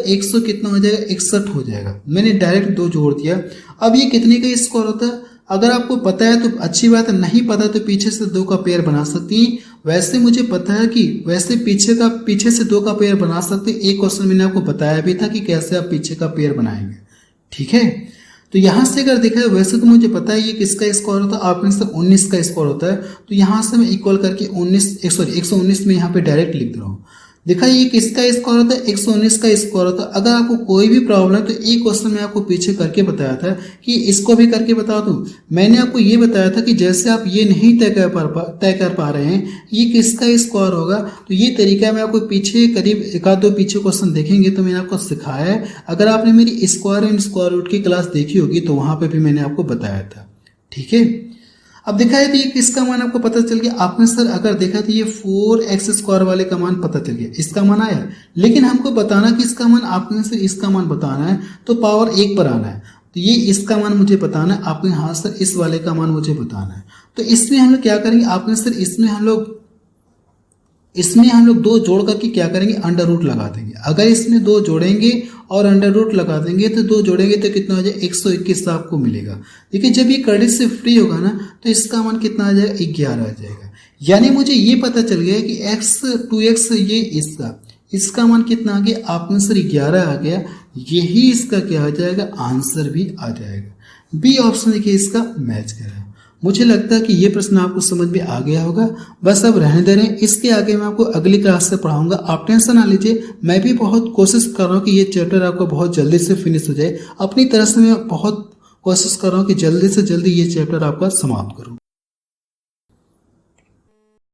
A: 100 कितना हो जाएगा, 61 हो जाएगा। मैंने डायरेक्ट 2 जोड़ दिया। अब ये कितने का स्क्वायर होता है, अगर आपको पता है तो अच्छी बात है, नहीं पता तो पीछे से 2 का पेयर बना सकती हैं। वैसे मुझे पता है कि वैसे पीछे से 2 का पेयर बना सकते। एक क्वेश्चन मैंने आपको बताया भी था कि कैसे आप पीछे का पेयर बनाएंगे। ठीक है, तो यहाँ से अगर देखा है, वैसे तो मुझे पता है ये किसका स्क्वायर होता है, आप में से 19 का स्क्वायर होता है। तो यहाँ से मैं इक्वल करके 119 में यहाँ पे डायरेक्ट लिख दे रहा हूँ। देखा ये किसका स्क्वायर होता है, 119 का स्क्वायर होता है। अगर आपको कोई भी प्रॉब्लम है तो एक क्वेश्चन में आपको पीछे करके बताया था कि इसको भी करके बता दूं। मैंने आपको ये बताया था कि जैसे आप ये नहीं तय कर पा रहे हैं ये किसका स्क्वायर होगा, तो ये तरीका मैं आपको पीछे करीब 1-2 पीछे क्वेश्चन देखेंगे तो मैंने आपको सिखाया है। अगर आपने मेरी स्क्वायर एंड स्क्वायर रूट की क्लास देखी होगी तो वहां पर भी मैंने आपको बताया था। ठीक है, अब देखा है तो ये किसका मान आपको पता चल गया। आपने सर अगर देखा तो ये 4x स्क्वायर वाले का मान पता चल गया, इसका मान आया। लेकिन हमको बताना कि इसका मान, आपने सर इसका मान बताना है तो पावर 1 पर आना है। तो ये इसका मान मुझे बताना है, आपने हाँ सर इस वाले का मान मुझे बताना है। तो इसमें हम लोग क्या करेंगे, आपने सर इसमें हम लोग इसमें हम लोग दो जोड़ करके क्या करेंगे, अंडर रूट लगा देंगे। अगर इसमें दो जोड़ेंगे और अंडर रूट लगा देंगे तो दो जोड़ेंगे तो कितना हो जाएगा, 121 आपको मिलेगा। देखिए जब ये कर्डिश से फ्री होगा ना तो इसका मान कितना आ जाएगा, 11 आ जाएगा। यानी मुझे ये पता चल गया कि x 2x ये इसका मान कितना आ गया, आंसर 11 आ गया। यही इसका क्या आ जाएगा, आंसर भी आ जाएगा। बी ऑप्शन देखिए इसका मैच कर रहा है। मुझे लगता है कि ये प्रश्न आपको समझ में आ गया होगा। बस अब रहने दे रहे हैं, इसके आगे मैं आपको अगली क्लास से पढ़ाऊंगा। आप टेंशन ना लीजिए, मैं भी बहुत कोशिश कर रहा हूँ कि ये चैप्टर आपका बहुत जल्दी से फिनिश हो जाए। अपनी तरफ से मैं बहुत कोशिश कर रहा हूँ कि जल्दी से जल्दी ये चैप्टर आपका समाप्त करूँ।